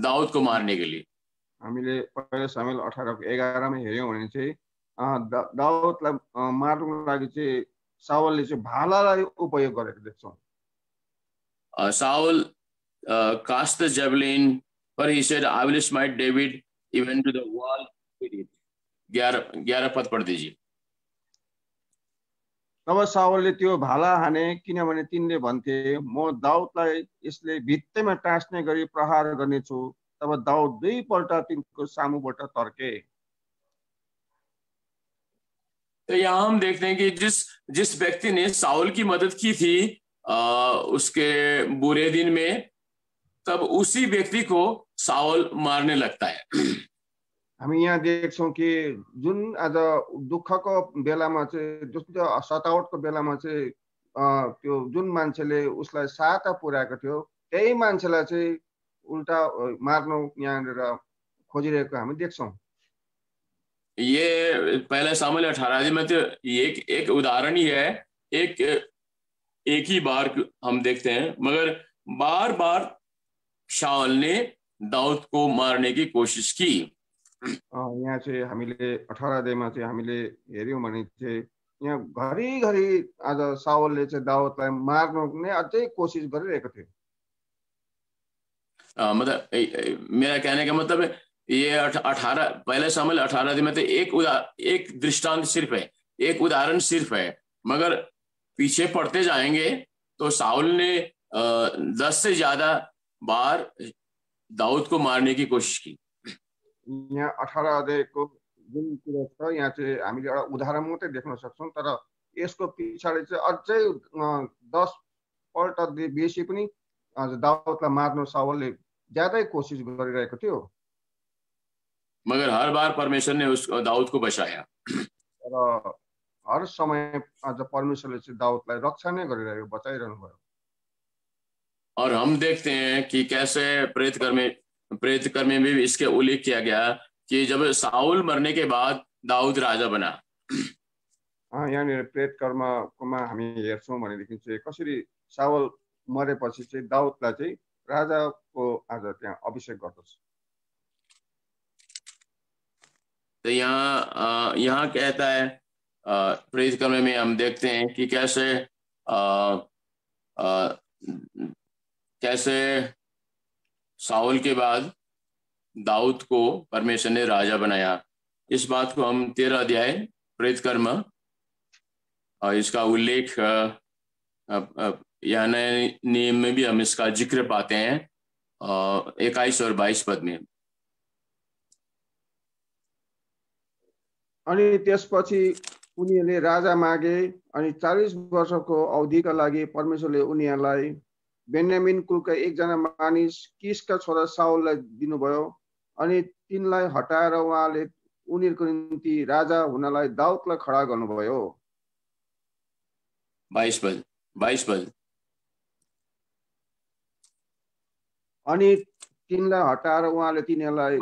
दाऊद को मारने के लिए। हामीले पहिलो सामुएल 18:11 मा हेर्यौं भने चाहिँ दाउदलाई मार्नको लागि चाहिँ साउलले चाहिँ भालालाई उपयोग गरेको देख्छौं। Saul cast the javelin, but he said, "I will smite David even to the wall." 11 पद पढ़ दीजिए। तब साउलले त्यो भाला हाने, किनभने तिनले भन्थे, म दाउदलाई यसले भित्तैमा टाँस्ने गरी प्रहार गर्नेछु। तब दाउद दुईपल्ट तिनको सामुबाट तर्के। तो यहाँ हम देखते हैं कि जिस व्यक्ति ने साउल की मदद की थी उसके बुरे दिन में, तब उसी व्यक्ति को साउल मारने लगता है। हामी यहाँ देख्छौं कि जुन आज दुःखको बेलामा चाहिँ, जुन सतावटको बेलामा चाहिँ त्यो जुन मान्छेले उसलाई सहायता पुर्याएको थियो, त्यही मान्छेलाई चाहिँ उल्टा मार्नु यहाँनिर खोजिरहेको हामी देख्छौं। ये पहला सामुएल 18 में तो एक उदाहरण ही है। एक ही बार हम देखते हैं, मगर बार बार शाऊल ने दाऊद को मारने की कोशिश की। यहाँ चाहिँ हामीले 18 अध्यायमा चाहिँ हामीले हेर्यौं भने चाहिँ यहाँ घरिघरि आज साउलले चाहिँ दाउदलाई मार्ने अझै कोशिश गरिरहेको थियो। मतलब मेरा कहने का मतलब है, ये 18 पहले सामुएल 18 में तो एक दृष्टांत सिर्फ है, एक उदाहरण सिर्फ है, मगर पीछे पढ़ते जाएंगे तो साउल ने 10 से ज्यादा बार दाऊद को मारने की कोशिश की। यहाँ 18 अध्यायको जुन कुरा छ, यहाँ चाहिँ हामीले एउटा उदाहरण मात्रै देख्न सक्छौं, तर यसको पछाडि चाहिँ अझै 10 पल्ट बेसी पनि दाऊदलाई मार्न साउलले ज्यादै कोशिश गरिरहेको थियो। मगर हर बार परमेश्वर ने दाऊद को बचाया। र हर समय आज परमेश्वरले चाहिँ दाऊदलाई रक्षा नै गरिरहेको, बचाइरहनु भयो। और हम देखते हैं कि कैसे प्रेरितकर में भी इसके उल्लेख किया गया कि जब साउल मरने के बाद दाऊद राजा बना। यहाँनिर प्रेरितकर्ममा हामी हेर्छौं भनेदेखि चाहिँ कसरी साउल मरेपछि चाहिँ दाऊदलाई चाहिँ राजाको आज त्यहाँ अभिषेक गर्दछ। तो यहाँ कहता है प्रेरितकर्म में हम देखते हैं कि कैसे साउल के बाद दाऊद को परमेश्वर ने राजा बनाया। इस बात को हम 13 अध्याय प्रेरितकर्म और इसका उल्लेख यहाँ नए नियम में भी हम इसका जिक्र पाते हैं 21 और 22 पद में। अनि त्यसपछि उनीहरूले राजा मागे, अनि 40 वर्षको अवधिका लागि परमेश्वरले उनीहरूलाई बेन्यामिन कुलका एकजना मानिस किसका छोरा साउललाई दिनुभयो, अनि तिनलाई हटाएर उहाँले उनीहरूको निम्ति राजा हुनलाई दाऊदलाई खडा गर्नुभयो। 22 पद। अनि तिनलाई हटाएर उहाँले तिनीहरूलाई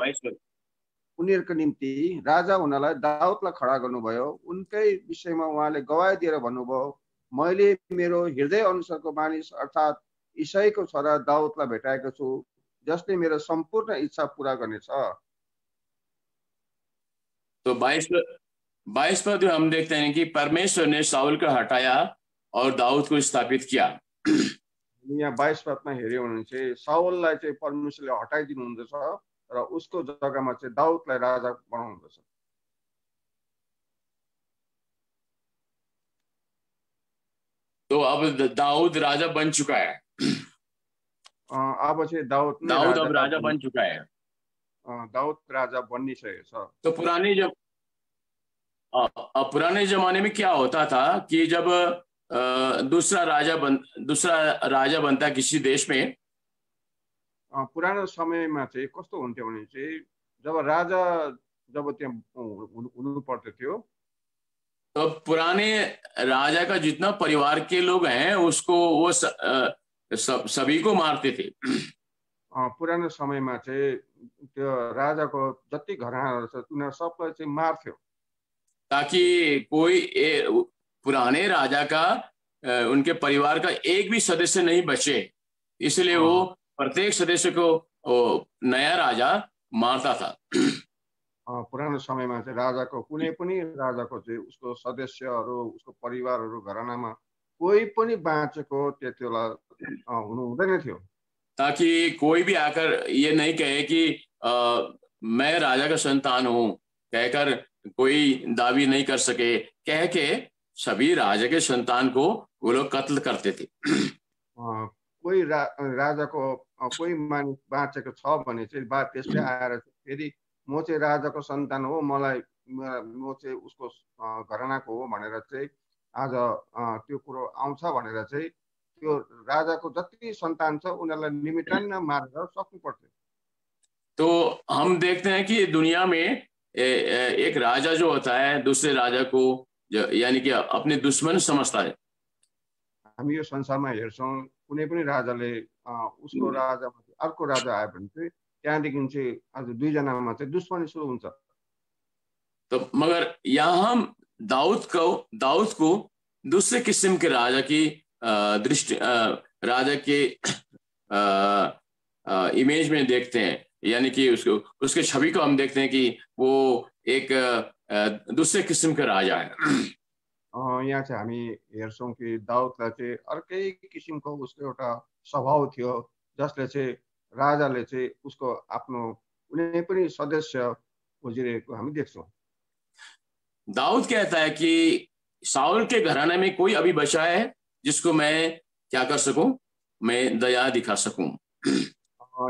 उनीहरूको निम्ति राजा हुनलाई दाऊदलाई खडा गर्नुभयो। उनकै विषयमा उहाँले गवाही दिएर भन्नुभयो, मैले मेरो हृदय अनुसारको मानिस अर्थात् ईसाईको छोरा दाऊदलाई भेटाएको छु, जसले मेरो सम्पूर्ण इच्छा पूरा गर्नेछ। तो 22 पद हम देखते हैं कि परमेश्वर ने साउल को हटाया और दाऊद को स्थापित किया। यहाँ 22 पदमा हेर्यौं भने चाहिँ साउललाई चाहिँ परमेश्वरले हटाइदिनु हुँदछ र उसको जग्गामा चाहिँ दाऊदलाई राजा बनाउनुहुन्छ। तो अब दाऊद राजा बन चुका है। अब चाहिँ दाऊद अब राजा बन चुका है। दाऊद राजा बनिसकेको छ। तो पुराने जमाने में क्या होता था कि जब दूसरा राजा बनता किसी देश में, पुरानो समयमा चाहिँ कस्तो हुन्थ्यो भने चाहिँ जब राजा त्यहाँ हुनु पर्थ्यो, तो पुराने राजा का जितना परिवार के लोग हैं उसको वो सभी को मारते थे। पुरानो समयमा चाहिँ त्यो राजाको जति घरानाहरू छ उनीहरू सबलाई चाहिँ मार्थ्यो, ताकि कोई पुराने राजा का उनके परिवार का एक भी सदस्य नहीं बचे। इसलिए वो प्रत्येक सदस्य को वो नया राजा मारता था। पुरानो समयमा चाहिँ राजाको कुनै पनि राजाको चाहिँ उसको सदस्यहरू, उसको परिवारहरू, घरानामा कोही पनि बाँचेको त्यति बेला हुनु हुँदैन थियो, ताकि कोई भी आकर ये नहीं कहे कि मैं राजा का संतान हूं, कहकर कोई दावी नहीं कर सके, कह के सभी राजा के संतान को वो लोग कत्ल करते थे। कोही राजाको कोही मानिस बाँचेको छ भने चाहिँ त्यसले आएर फेरि म चाहिँ राजाको सन्तान हो, मलाई म चाहिँ उसको घरानाको हो भनेर चाहिँ आज त्यो कुरो आउँछ भनेर चाहिँ त्यो राजाको जति सन्तान छ उनीहरूलाई निमित्तान्न मारेर सक्नु पर्थ्यो। तो हम देखते हैं कि दुनिया में एक राजा जो होता है दूसरे राजा को यानी कि अपने दुश्मन समझता है। हामी यो संसारमा हेर्छौँ कुनै पनि राजाले उसको राजामा अर्को राजा आयो भने चाहिँ त्यहाँदेखि चाहिँ आज दुईजनामा चाहिँ दुश्मनी सुरु हुन्छ। तो मगर यहाँ हम दाऊद को दूसरे किस्म के राजा की दृष्टि राजा के इमेज में देखते हैं, यानी कि उसके छवि को हम देखते हैं कि वो एक दूसरे किस्म का राजा है। यहाँ चाहिँ हामी हेर्छौँ कि दाउदलाई चाहिँ अर्कै किसिमको उसको एउटा स्वभाव थियो, जसले चाहिँ राजाले चाहिँ उसको आफ्नो कुनै पनि सदस्य खोजिरहेको हामी देख्छौँ। दाऊद कहता है कि साउल के घराने में कोई अभी बचा है जिसको मैं क्या कर सकूं, मैं दया दिखा सकूं।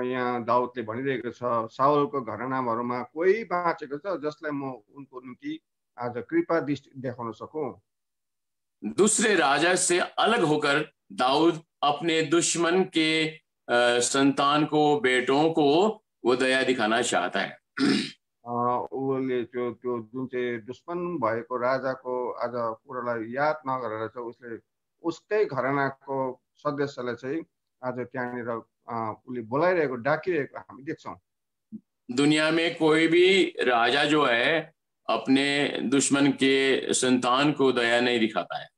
यहाँ दाउदले भनिरहेको छ साउलको घरानाहरूमा कोही बाँचेको छ जसलाई म उनको निम्ति आज कृपा दृष्टि देखाउन सकूं। दूसरे राजा से अलग होकर दाऊद अपने दुश्मन के संतान को, बेटों को वो दया दिखाना चाहता है। उसले त्यो जुन चाहिँ दुश्मन भएको राजाको आज कुरालाई याद नगरेर चाहिँ उसले उसकै घरानाको सदस्यलाई चाहिँ आज त्यहाँनिर उसले बोलाइरहेको, डाकिरहेको हामी देख्छौँ। दुनिया में कोई भी राजा जो है अपने दुश्मन के संतान को दया नहीं दिखाता है।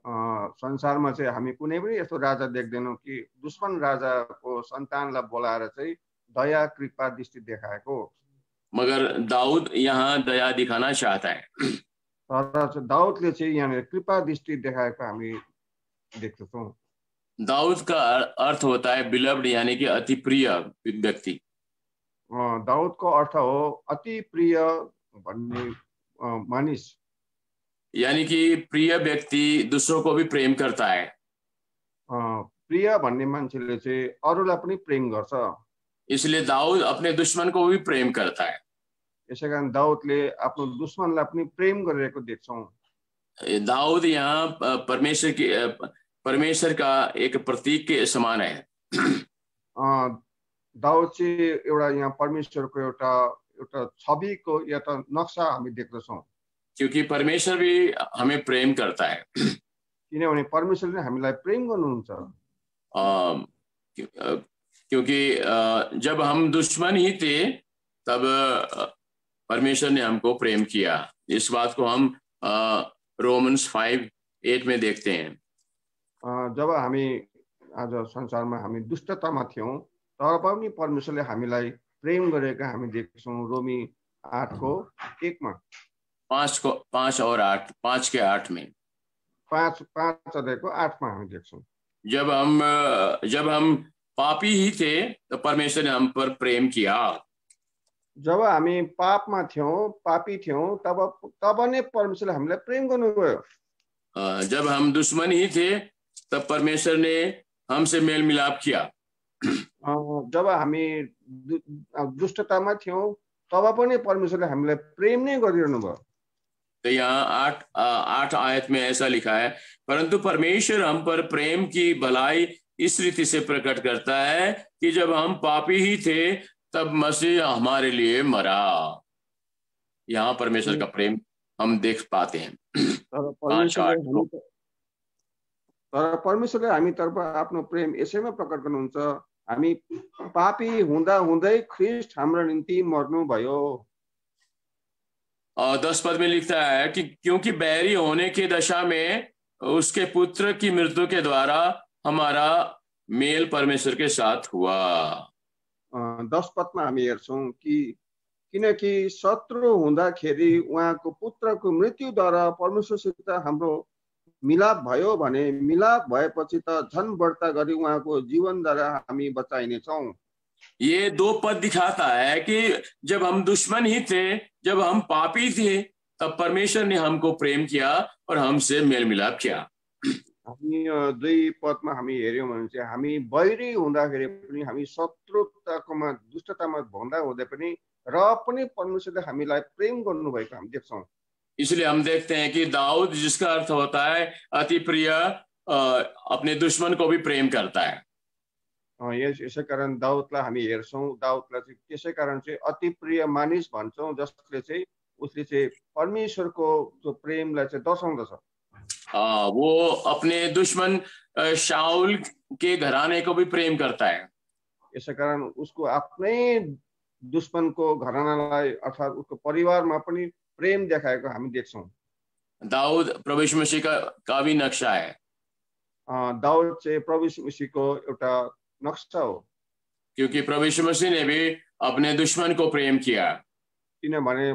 संसारमा चाहिँ हामी कुनै पनि यस्तो राजा देख्दैनौँ कि दुश्मन राजाको सन्तानलाई बोलाएर चाहिँ दया कृपा दृष्टि देखाएको। मगर दाऊद यहाँ दया दिखाना चाहता है। तर दाऊदले चाहिँ यहाँ कृपा दृष्टि देखाएको हामी देख्छौँ। दाऊद का अर्थ होता है बिलव्ड, यानी कि अति प्रिय व्यक्ति। दाऊद को अर्थ हो अति प्रिय भन्ने मानिस, यानी कि प्रिय व्यक्ति दूसरों को भी प्रेम करता है। प्रिय भन्ने मान्छेले चाहिँ अरूलाई पनि प्रेम गर्छ, इसलिए दाऊद अपने दुश्मन को भी प्रेम करता है। यसै कारण दाऊदले आफ्नो दुश्मनलाई पनि प्रेम गरेको देख्छौँ। दाऊद यहाँ परमेश्वर का एक प्रतीक के समान है। दाऊद चाहिँ एउटा यहाँ परमेश्वरको एउटा छविको या त नक्सा हामी देख्दछौँ, क्योंकि परमेश्वर भी हमें प्रेम करता है। किनभने परमेश्वरले हामीलाई प्रेम गर्नुहुन्छ। क्योंकि जब हम दुश्मन ही थे तब परमेश्वर ने हमको प्रेम किया। इस बात को हम रोमन्स 5:8 में देखते हैं। जब हामी आज संसारमा हामी दुष्टतामा थियौँ तर पनि परमेश्वरले हामीलाई प्रेम गरेको हामी देख्छौँ। रोमी 8:1 मा 5:8 में 5 अध्यायको 8 मा हामी देख्छौँ। जब हम पापी ही थे तो परमेश्वर ने हम पर प्रेम किया। जब हामी पापमा थियौँ, पापी थियौँ, तब नै परमेश्वरले हामीलाई प्रेम गर्नुभयो। जब हम दुश्मन ही थे तब परमेश्वर ने हमसे मेल मिलाप किया। जब हामी दुष्टतामा थियौँ तब पनि परमेश्वरले हामीलाई प्रेम नै गरिरहनु भयो। तो यहाँ 8 आयत में ऐसा लिखा है, परंतु परमेश्वर हम पर प्रेम की भलाई इस रीति से प्रकट करता है कि जब हम पापी ही थे तब मसीह हमारे लिए मरा। यहाँ परमेश्वर का प्रेम हम देख पाते हैं। तर परमेश्वरले हामीतर्फ आफ्नो प्रेम यसैमा प्रकट गर्नुहुन्छ, हामी पापी हुँदा हुँदै ख्रीष्ट हाम्रो निम्ति मर्नुभयो। 10 पद में लिखता है कि क्योंकि बैरी होने की दशा में उसके पुत्र की मृत्यु के द्वारा हमारा मेल परमेश्वर के साथ हुआ। 10 पदमा हामी हेर्छौं कि किनकि शत्रु हुँदाखेरि उहाँको पुत्रको मृत्युद्वारा परमेश्वरसित हाम्रो मिलाप भयो भने मिलाप भएपछि त झन् बढ्ता गरी उहाँको जीवनद्वारा हामी बचाइनेछौं। ये 2 पद दिखाता है कि जब हम दुश्मन ही थे, जब हम पापी थे, तब परमेश्वर ने हमको प्रेम किया और हमसे मेल मिलाप किया। हामी 2 पदमा हामी हेर्यौं भने चाहिँ हामी बैरी हुँदाखेरि पनि हामी शत्रुताकोमा दुष्टतामा भन्दा हुँदै पनि र पनि परमेश्वरले हामीलाई प्रेम गर्नुभएको हामी देख्छौं। इसलिए हम देखते हैं कि दाऊद, जिसका अर्थ होता है अति प्रिय, अपने दुश्मन को भी प्रेम करता है। यसै कारण दाऊदलाई हामी हेर्छौं, दाऊदलाई चाहिँ त्यसै कारण चाहिँ अति प्रिय मानिस भन्छौं, जसले चाहिँ उसले चाहिँ परमेश्वरको जो प्रेमलाई चाहिँ दर्शाउँदछ। वो अपने दुश्मन शाऊल के घराने को भी प्रेम करता है। यसै कारण उसको आफ्नै दुश्मनको घरानालाई अर्थात् उसको परिवारमा पनि प्रेम देखाएको हामी देख्छौं। दाऊद प्रभु यीशु मसीह का भी नक्शा है। दाऊद चाहिँ प्रभु यीशु मसीहको एउटा नक्शा हो, क्योंकि प्रभु यीशु मसीह ने भी अपने दुश्मन को प्रेम किया। किनभने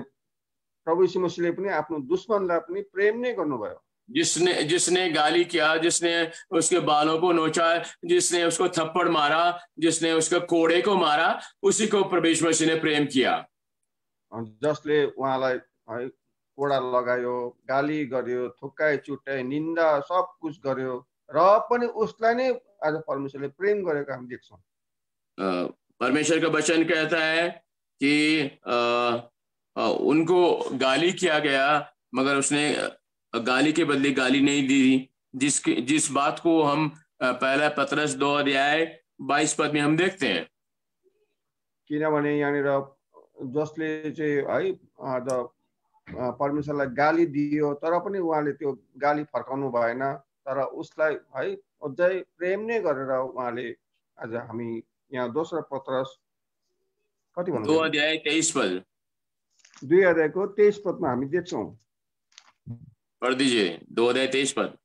प्रभु यीशु मसीहले पनि आफ्नो दुश्मनलाई पनि प्रेम नै गर्नुभयो। जिसने गाली किया, जिसने उसके बालों को नोचा, जिसने उसको थप्पड़ मारा, जिसने उसके कोड़े को मारा, उसी को प्रभु यीशु मसीह ने प्रेम किया। जसले उहाँलाई कोडा लगायो, गाली गर्यो, थुक्काइ चुटाइ, निन्दा सब कुछ गर्यो र पनि उसलाई नै आज परमेश्वरले प्रेम गरेको हामी देख्छौं। परमेश्वर का वचन कहता है कि उनको गाली किया गया, मगर उसने गाली के बदले गाली नहीं दी। जिस बात को हम पहला पतरस 2 अध्याय 22 पद में हम देखते हैं। किनभने यहाँनिर जसले चाहिँ है परमेश्वरलाई गाली दियो तर पनि उहाँले त्यो गाली फर्काउनु भएन, तर उसलाई है अझै प्रेम नै गरेर उहाँले आज हामी यहाँ दोस्रो पत्रस कति भन्नु 2 अध्याय 23 पद 2 अध्यायको 23 पदमा हामी देख्छौं। पढ़ दीजिए 2 अध्याय 23 पद।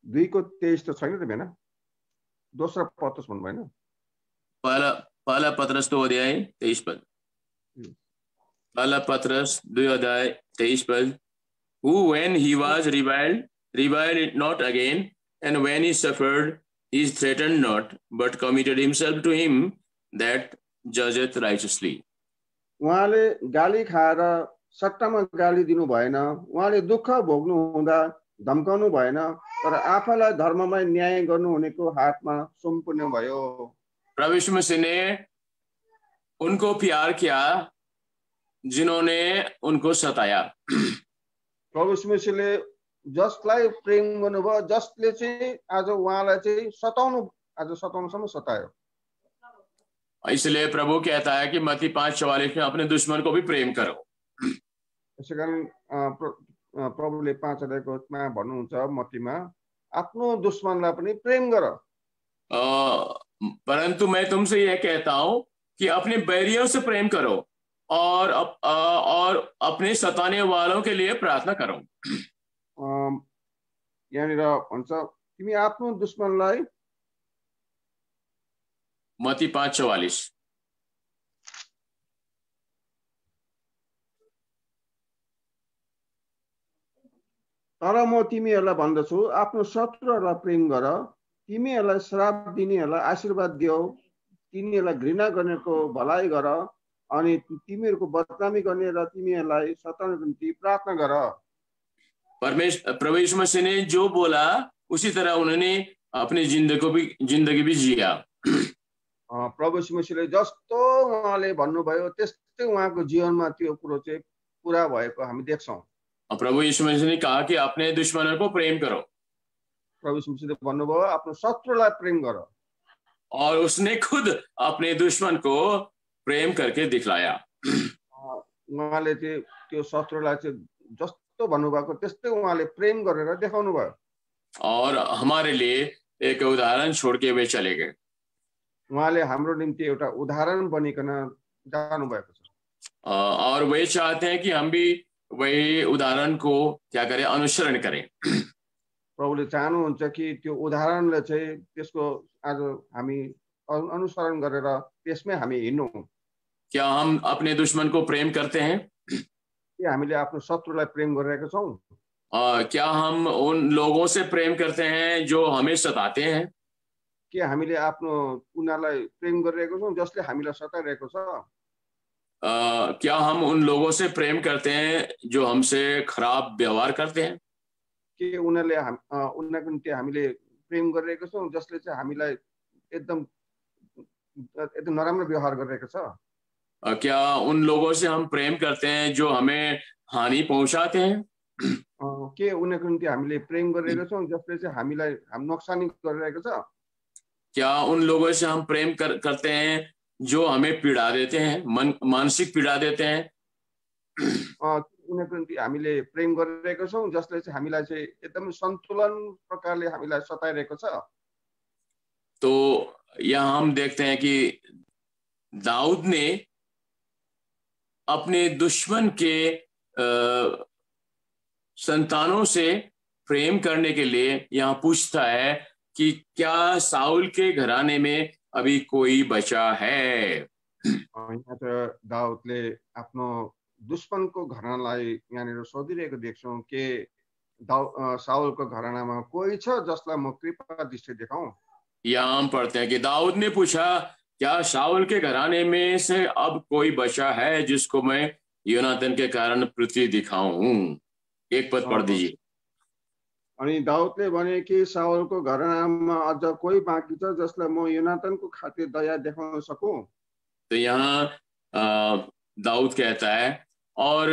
2 को 23 त छैन त भएन, दोस्रो पत्रस भन्नु भएन? पहला पत्रस 2 अध्याय 23 पद। पहला पत्रस 2 अध्याय 23 पद। Who when he was reviled not again, and when he suffered, he threatened not, but committed himself to him that judgeth righteously. उहाँले गाली खाएर सट्टामा गाली दिनु भएन, उहाँले दुःख भोग्नु हुँदा धम्काउनु भएन, तर आफैलाई धर्ममय न्याय गर्नु हुनेको हातमा सुम्पिनु भयो। प्रभु यीशु मसीह ने उनको प्यार किया जिन्होंने उनको सताया। प्रभु यीशु मसीहले जसलाई प्रेम गर्नुभयो, जसले चाहिँ आज उहाँलाई चाहिँ सताउनुसम्म सतायो। इसलिए प्रभु कहता है कि मत्ती 5:44 में अपने दुश्मन को भी प्रेम करो। यसै कारण प्रभुले 5 अध्यायमा भन्नुहुन्छ मत्तीमा, आफ्नो दुश्मनलाई पनि प्रेम गर। परंतु मैं तुमसे यह कहता हूं कि अपने बैरियों से प्रेम करो और अपने सताने वालों के लिए प्रार्थना करो। यहाँनिर भन्छ तिमी आफ्नो दुश्मनलाई, मत्ती 5:44। तर म तिमीहरूलाई भन्दछु आफ्नो शत्रुहरूलाई प्रेम गर, तिमीहरूलाई श्राप दिनेहरूलाई आशीर्वाद दियो, तिनीहरूलाई घृणा गर्नेको भलाइ गर, अनि तिमीहरूको बदनामी गर्ने र तिमीहरूलाई सताउनेको निम्ति प्रार्थना गर। प्रभु यीशु मसीह ने जो बोला उसी तरह उन्होंने अपनी जिंदगी भी जिया। प्रभु यीशु मसीहले जस्तो उहाँले भन्नुभयो त्यस्तै उहाँको जीवनमा त्यो कुरो चाहिँ पूरा भएको हामी देख्छौं। प्रभु यीशु मसीह ने कहा कि अपने दुश्मनों को प्रेम करो। प्रभु यीशु मसीहले भन्नुभयो आफ्नो शत्रुलाई प्रेम गर, और उसने खुद अपने दुश्मन को प्रेम करके दिखलाया। उहाँले चाहिँ त्यो शत्रुलाई चाहिँ जस्तो भन्नुभएको त्यस्तै उहाँले प्रेम गरेर देखाउनु भयो। और हमारे लिए एक उदाहरण छोड़ के वे चले गए। उहाँले हाम्रो निम्ति एउटा उदाहरण बनिकन जानु भएको छ। और वे चाहते हैं कि हम भी वही उदाहरण को क्या करें, अनुसरण करें। प्रभुले चाहनुहुन्छ कि त्यो उदाहरणले चाहिँ त्यसको आज हामी अनुसरण गरेर त्यसमै हामी हिँड्नु। क्या हम अपने दुश्मन को प्रेम करते हैं? के हामीले आफ्नो शत्रुलाई प्रेम गरिरहेका छौं? क्या हम उन लोगों से प्रेम करते हैं जो हमें सताते हैं? के हामीले आफ्नो उनीहरूलाई प्रेम गरिरहेका छौं जसले हामीलाई सताइरहेको छ? क्या हम उन लोगों से प्रेम करते हैं जो हमसे खराब व्यवहार करते हैं? के उनीहरूको निम्ति हामीले प्रेम गरिरहेका छौं जसले चाहिँ हामीलाई एकदम नराम्रो व्यवहार गरिरहेको छ? क्या उन लोगों से हम प्रेम करते हैं जो हमें हानि पहुंचाते हैं? के उनीहरूको निम्ति हामीले प्रेम गरिरहेका छौं जसले चाहिँ हामीलाई नोक्सानी गरिरहेको छ? क्या उन लोगों से हम प्रेम करते हैं जो हमें पीड़ा देते हैं, मानसिक पीड़ा देते हैं? उनीहरूको निम्ति हामीले प्रेम गरिरहेका छौं जसले चाहिँ हामीलाई चाहिँ एकदम सन्तुलन प्रकारले हामीलाई सताइरहेको छ? तो यहाँ हम देखते हैं कि दाऊद ने अपने दुश्मन के संतानों से प्रेम करने के लिए यहाँ पूछता है कि क्या साउल के घराने में अभी कोई बचा है? यहाँ त दाऊदले आफ्नो दुश्मनको घरानालाई यहाँनिर सोधिरहेको देख्छौं के साउलको घरानामा कोही छ जसलाई म कृपा दृष्टि देखाऊं? यहाँ हम पढ़ते हैं कि दाऊद ने पूछा क्या साउल के घराने में से अब कोई बचा है जिसको मैं योनातन के कारण पृथ्वी दिखाऊं? एक पद पढ़ दीजिए। अनि दाऊदले भने कि साउलको घरानामा अझ कोही बाँकी छ जसलाई म योनातनको खातिर दया देखाउन सकूं? तो यहाँ दाऊद कहता है, और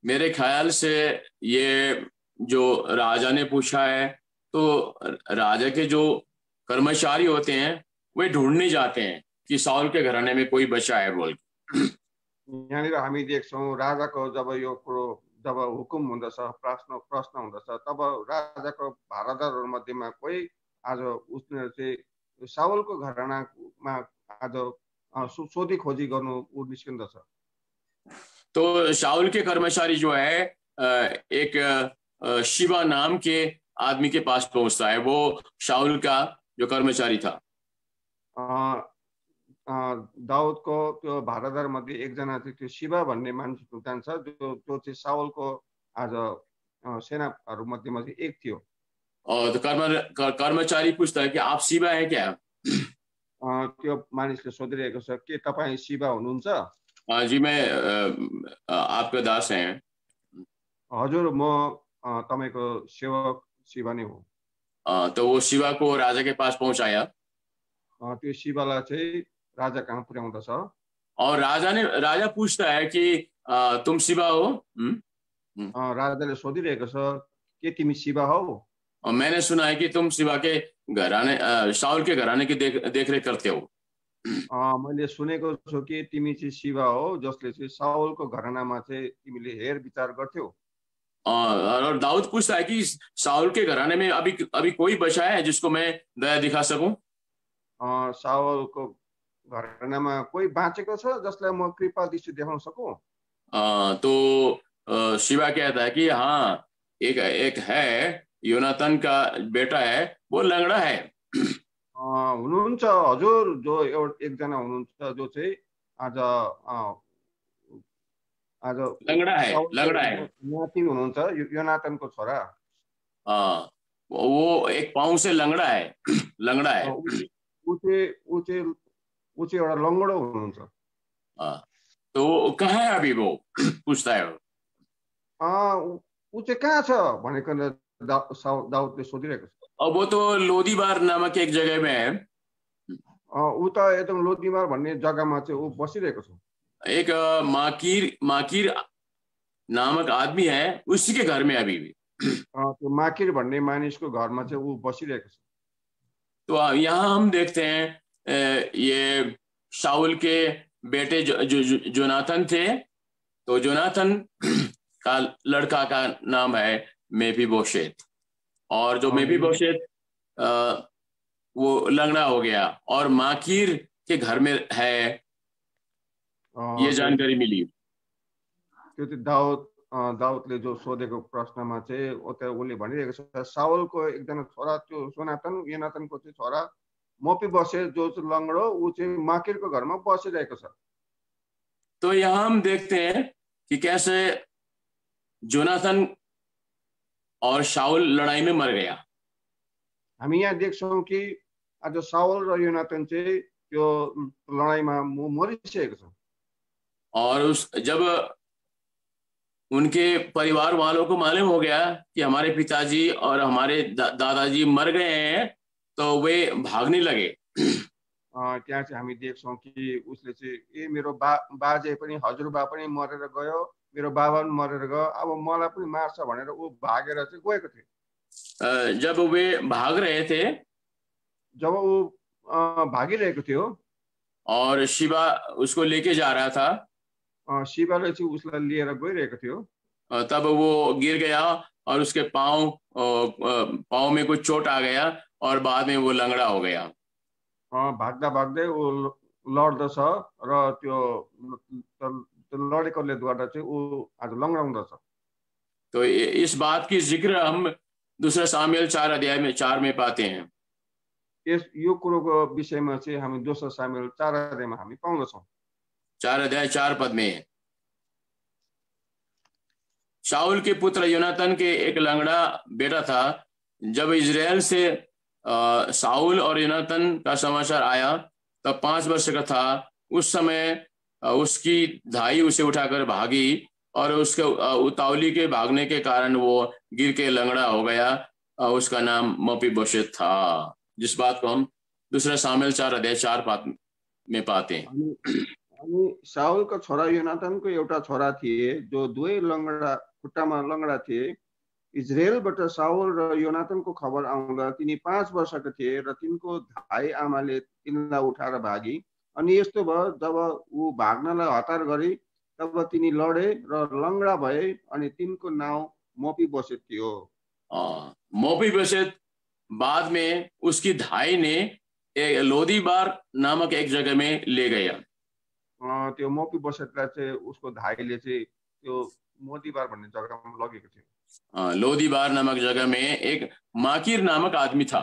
मेरे ख्याल से ये जो राजा ने पूछा है तो राजा के जो कर्मचारी होते हैं वे ढूंढने जाते हैं कि साउल के घराने में कोई बचा है बोल के। यहाँनिर हामी देख्छौं राजाको जब हुकुम हुँदछ, प्रश्न हुँदछ, तब राजाको भारदारहरु मध्येमा कोही आज उसले चाहिँ साउलको घरानामा आज सोधी खोजी गर्नु उ निस्किन्दछ। तो शाऊल के कर्मचारी जो है एक शिवा नाम के आदमी के पास पहुंचता है। वो शाऊल का जो कर्मचारी था। दाऊदको त्यो भारदार मध्ये एकजना चाहिँ त्यो शिवा भन्ने मान्छे जान्छ जो चाहिँ साउलको आज सेनाहरू मध्येमा चाहिँ एक थियो। और तो कर्मचारी पूछता है कि आप शिवा है क्या? त्यो मानिसले सोधिरहेको छ के तपाईं शिवा हुनुहुन्छ? जी मैं आपका दास हैं। हजुर म तपाईको सेवक शिवा नै हो। तो वो शिवा को राजा के पास पहुंचाया। त्यो शिवालाई चाहिँ राजा कहाँ पुर्याउँदछ और राजा पूछता है कि तुम शिवा हो? राजाले सोधिरहेको छ के तिमी शिवा हो? और मैंने सुना है कि तुम शिवा के घराने शाऊल के घराने की देखरेख करते हो। मैले सुनेको छु कि तिमी चाहिँ शिवा हो जसले चाहिँ साउलको घरानामा चाहिँ तिमीले हेर विचार गर्थ्यौ। और दाऊद पूछता है कि साउल के घराने में अभी कोई बचा है जिसको मैं दया दिखा सकूं? साउलको घरानामा कोही बाँचेको छ जसलाई म कृपा दृष्टि देखाउन सकूं? तो शिवा कहता है कि हाँ एक है, योनातन का बेटा है, वो लंगड़ा है। हुनुहुन्छ हजुर, जो एकजना हुनुहुन्छ जो चाहिँ आज लंगड़ा है नातिन हुनुहुन्छ, योनातनको छोरा। वो एक पाँव से लंगड़ा है। ऊ चाहिँ एउटा लंगडो हुनुहुन्छ। तो कहाँ है अभी वो? पूछता है। ऊ चाहिँ कहाँ छ भनेको दाऊदले सोधिरहेको छ। और वो तो लोदीबार नामक एक जगह में है। ऊ त एकदम लोदीबार भन्ने जग्गामा चाहिँ ऊ बसिरहेको छ। एक माकीर नामक आदमी है, उसी के घर में अभी भी। तो माकीर भन्ने मानिसको घरमा चाहिँ ऊ बसिरहेको छ। तो यहाँ हम देखते हैं ये शाऊल के बेटे जोनाथन थे। तो जोनाथन का लड़का का नाम है मेफीबोशेत, और जो मेफीबोशेत वो लंगड़ा हो गया और माकीर के घर में है, ये जानकारी मिली। त्यो दाऊद दाउदले जो सोधेको प्रश्नमा चाहिँ उसले भनिरहेको छ साउलको एकजना छोरा त्यो योनाथनको चाहिँ छोरा मफीबोसेत जो लङ्गडो ऊ चाहिँ माकिरको घरमा बसिरहेको छ। तो यहाँ हम देखते हैं कि कैसे जोनाथन और शाऊल लड़ाई में मर गया। हामी यहाँ देख्छौँ कि आज साउल र योनाथन चाहिँ त्यो लडाईमा मरिसकेको छ। और जब उनके परिवार वालों को मालूम हो गया कि हमारे पिताजी और हमारे दादाजी मर गए हैं तो वे भागने लगे। त्यहाँ चाहिँ हामी देख्छौँ कि उसले चाहिँ मेरो बाजे पनि हजुरबा पनि मरेर गयो, मेरो बाबा पनि मरेर गयो, अब मलाई पनि मार्छ भनेर ऊ भागेर चाहिँ गएको थियो। जब वे भाग रहे थे, जब ऊ भागिरहेको थियो और शिवा उसको लेके जा रहा था, शिवाले चाहिँ उसलाई लिएर गइरहेको थियो, तब वो गिर गया और उसके पाँव में कुछ चोट आ गया और बाद में वो लंगड़ा हो गया। भाग्दा भाग्दै ऊ लड्दछ र त्यो लडेकोले गर्दा चाहिँ ऊ आज लंगड़ा हुँदछ। तो इस बात की जिक्र हम दूसरा सामुएल 4 में पाते हैं। यो कुरोको विषयमा चाहिँ हामी दोस्रो सामुएल 4 अध्यायमा हामी पाउँदछौँ। 4 में शाऊल के पुत्र योनाथन के एक लंगड़ा बेटा था। जब इजराइल से शाऊल और योनाथन का समाचार आया तब 5 वर्ष का था। उस समय उसकी धाई उसे उठाकर भागी और उसके उतावली के भागने के कारण वो गिर के लंगड़ा हो गया। उसका नाम मफीबोशेत था, जिस बात को हम दूसरा सामुएल 4 में पाते हैं। अनि शाऊलको छोरा योनाथनको एउटा छोरा थिए जो दुवै लंगड़ा खुट्टामा लंगड़ा थिए। इजरायलबाट शाऊल र योनाथनको खबर आउँदा तिनी 5 वर्षका थिए र तिनको धाई आमाले तिनलाई उठाएर भागी। अनि यस्तो भयो जब ऊ भाग्नलाई हतार गरी तब तिनी लडे र लंगड़ा भए अनि तिनको नाम मफीबोसेत थियो। मफीबोसेत बाद में उसकी धाई ने लोदीबार नामक एक जगह में ले गया। त्यो मफीबोसेतलाई चाहिँ उसको धाईले चाहिँ त्यो मोदीबार भन्ने जग्गामा लगेको थियो। लोदीबार नामक जगह में एक माकिर नामक आदमी था।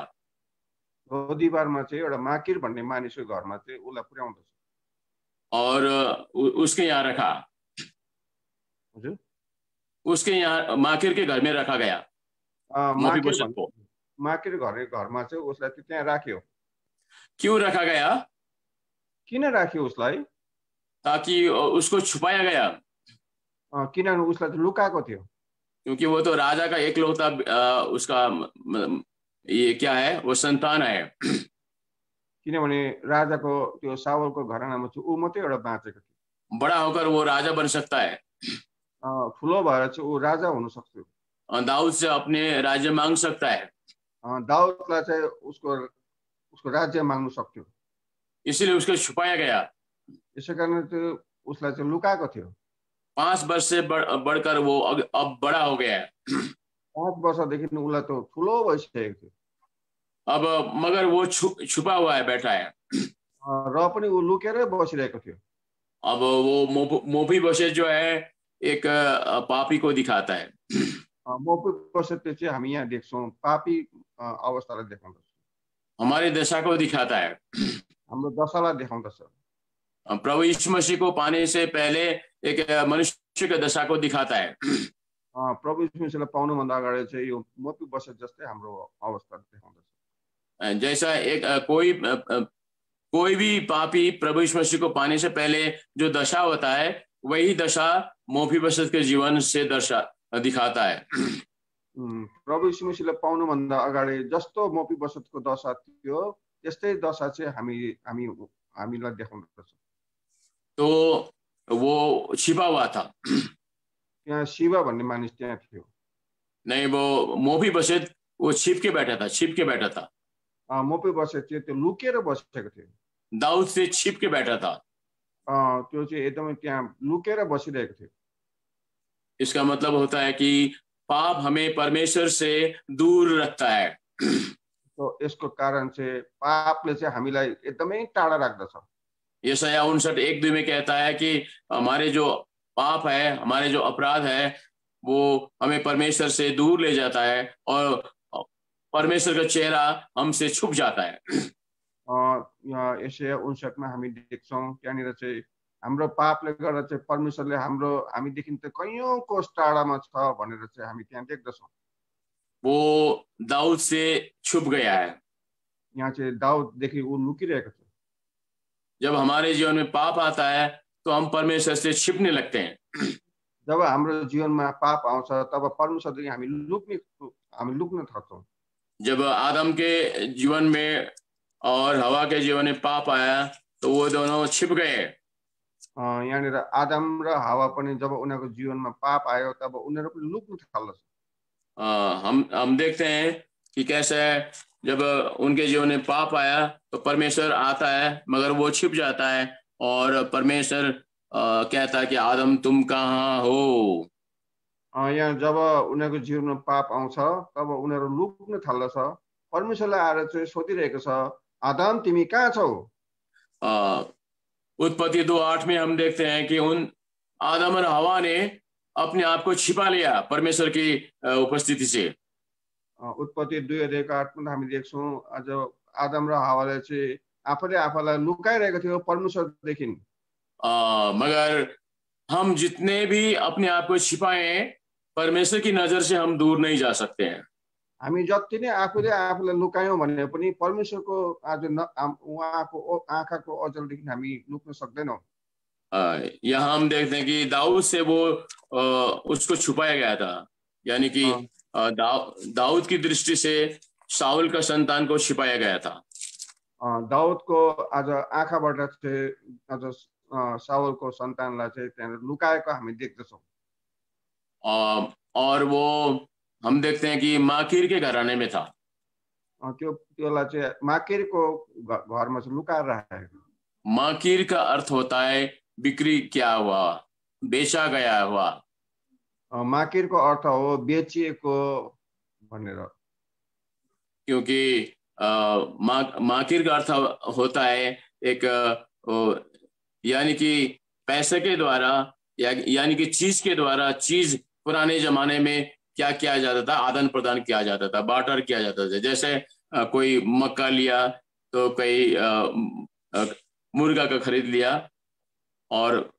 लोदीबारमा चाहिँ एउटा माकिर भन्ने मानिसको घरमा चाहिँ उसलाई पुर्याउँदछ और उसके यहाँ रखा। हजुर, उसके यहाँ माकिर के घर में रखा गया। माकिर घरमा चाहिँ उसलाई त्यहाँ राख्यो। क्यों रखा गया? किन राख्यो उसलाई? ताकि उसको छुपाया गया। किनभने उसलाई लुकाएको थियो। क्योंकि वो तो राजा का एकलौता उसका ये क्या है, वो संतान है। किनभने राजाको त्यो साउलको घरानामा चाहिँ ऊ मात्रै एउटा बाँचेको थियो। बड़ा होकर वो राजा बन सकता है। ठुलो भएर चाहिँ ऊ राजा हुन सक्थ्यो। दाऊद से अपने राज्य मांग सकता है। दाऊदलाई चाहिँ उसको राज्य माग्नु सक्थ्यो। इसलिए उसको छुपाया गया। यसै कारण चाहिँ उसलाई चाहिँ लुकाएको थियो। 5 वर्ष से बढ़कर वो अब बड़ा हो गया है। 5 वर्षदेखि उसलाई त ठुलो भइसकेको थियो। अब मगर वो छुपा हुआ है, बैठा है। र पनि ऊ लुकेरै बसिरहेको थियो। अब वो मफीबोसेत जो है एक पापी को दिखाता है। मफीबोसेत चाहिँ हामी यहाँ देख्छौँ पापी अवस्थालाई देखाउँदछ। हमारी दशा को दिखाता है, हाम्रो दशालाई देखाउँदछ। प्रभु यीशु मसीह को पाने से पहले एक मनुष्य की दशा को दिखाता है। प्रभु यीशु मसीहलाई पाउनुभन्दा अगाडि चाहिँ यो मफीबोसेत जस्तै हाम्रो अवस्था देखाउँदछ। जैसा एक कोई भी पापी प्रभु यीशु मसीह को पाने से पहले जो दशा होता है वही दशा मफीबोसेत के जीवन से दशा दिखाता है। प्रभु यीशु मसीहलाई पाउनुभन्दा अगाडि जस्तो मफीबोसेतको दशा थियो त्यस्तै दशा चाहिँ हामीलाई देखाउँदछ। तो वो छिपा हुआ था। यहाँ शिवा भन्ने मानिस त्यहाँ थियो। नहीं, वो मफीबोसेत वो छिप के बैठा था। मफीबोसेत चाहिँ त्यो लुकेर बसेको थियो। दाऊद से छिप के बैठा था। त्यो चाहिँ एकदमै त्यहाँ लुकेर बसिरहेको थियो। इसका मतलब होता है कि पाप हमें परमेश्वर से दूर रखता है। तो यसको कारण चाहिँ पापले चाहिँ हामीलाई एकदमै टाढा राख्दछ। यशायाह 59:1-2 में कहता है कि हमारे जो पाप है, हमारे जो अपराध है वो हमें परमेश्वर से दूर ले जाता है और परमेश्वर का चेहरा हमसे छुप जाता है। यशया 59 मा हामी देख्छौँ त्यहाँनिर चाहिँ हाम्रो पापले गर्दा चाहिँ परमेश्वरले हामीदेखि त कैयौं कोस टाढामा छ भनेर चाहिँ हामी त्यहाँ देख्दछौँ। वो दाऊद से छुप गया है। यहाँ चाहिँ दाउददेखि ऊ लुकिरहेको छ। जब हमारे जीवन में पाप आता है तो हम परमेश्वर से छिपने लगते हैं। जब हाम्रो जीवनमा पाप आउँछ तब परमेश्वरदेखि हामी लुक्न थाल्छौँ। जब आदम के जीवन में और हवा के जीवन में पाप आया तो वो दोनों छिप गए। यहाँनिर आदम र हावा पनि जब उनीहरूको जीवनमा पाप आयो तब उनीहरू पनि लुक्न थाल्दछ। हम देखते हैं कि कैसे जब उनके जीवन में पाप आया तो परमेश्वर आता है मगर वो छिप जाता है और परमेश्वर कहता है कि आदम तुम कहाँ हो। यहाँ जब उनीहरूको जीवनमा पाप आउँछ तब उनीहरू लुक्न थाल्दछ। परमेश्वरलाई आएर चाहिँ सोधिरहेको छ आदम तिमी कहाँ छौ। उत्पत्ति 2:8 में हम देखते हैं कि उन आदम और हवा ने अपने आप को छिपा लिया परमेश्वर की उपस्थिति से। उत्पत्ति 2:8 मा हामी देख्छौँ आज आदम र हावाले चाहिँ आफूले आफूलाई लुकाइरहेको थियो परमेश्वरदेखि। मगर हम जितने भी अपने आप को छिपाए परमेश्वर की नजर से हम दूर नहीं जा सकते हैं। हामी जति नै आफूले आफूलाई लुकायौं भने पनि परमेश्वरको आज उहाँको आँखाको अजलदेखि हामी लुक्न सक्दैनौं। यहाँ हम देखते हैं कि दाऊद से वो उसको छुपाया गया था, यानी कि दाऊद की दृष्टि से शाऊल का संतान को छिपाया गया था। दाऊदको आज आँखाबाट चाहिँ आज शाऊलको सन्तानलाई चाहिँ त्यहाँ लुकाएको हामी देख्दछौँ। और वो हम देखते हैं कि माकीर के घराने में था। त्योलाई चाहिँ माकीरको घरमा चाहिँ लुकाएर राखेको। माकीर का अर्थ होता है बिक्री किया हुआ, बेचा गया हुआ। माकीरको अर्थ हो बेचिएको भनेर। क्योंकि माकीर का अर्थ होता है एक यानी कि पैसे के द्वारा यानी कि चीज के द्वारा, चीज पुराने जमाने में क्या किया जाता था, आदान प्रदान किया जाता था, बार्टर किया जाता था। जैसे कोई मक्का लिया तो कोई मुर्गा का खरीद लिया और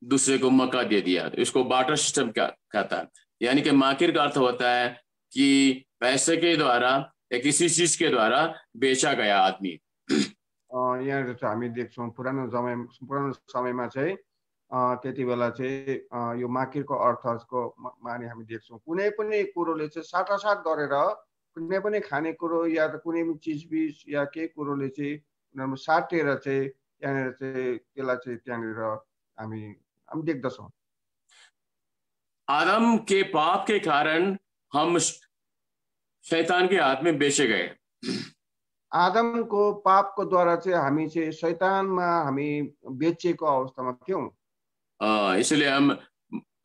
दूसरे को मक्का दे दिया, तो इसको बार्टर सिस्टम कहता है। यानी कि माकिर का अर्थ होता है कि पैसे के द्वारा या किसी चीज के द्वारा बेचा गया आदमी। यहाँ हामी देख्छौँ पुरानो समयमा चाहिँ त्यति बेला चाहिँ यो माकिरको अर्थको माने हामी देख्छौँ कुनै पनि कुरोले चाहिँ साटासाट गरेर कुनै पनि खानेकुरो या त कुनै पनि चिजबिज या केही कुरोले चाहिँ उनीहरुमा साटेर चाहिँ त्यहाँनिर चाहिँ त्यसलाई चाहिँ त्यहाँनिर हामी देख्दछौँ। आदम के पाप के कारण हम शैतान के हाथ में बेचे गए। आदमको पापको द्वारा चाहिँ हामी चाहिँ शैतानमा हामी बेचिएको अवस्थामा थियौँ। इसलिए हम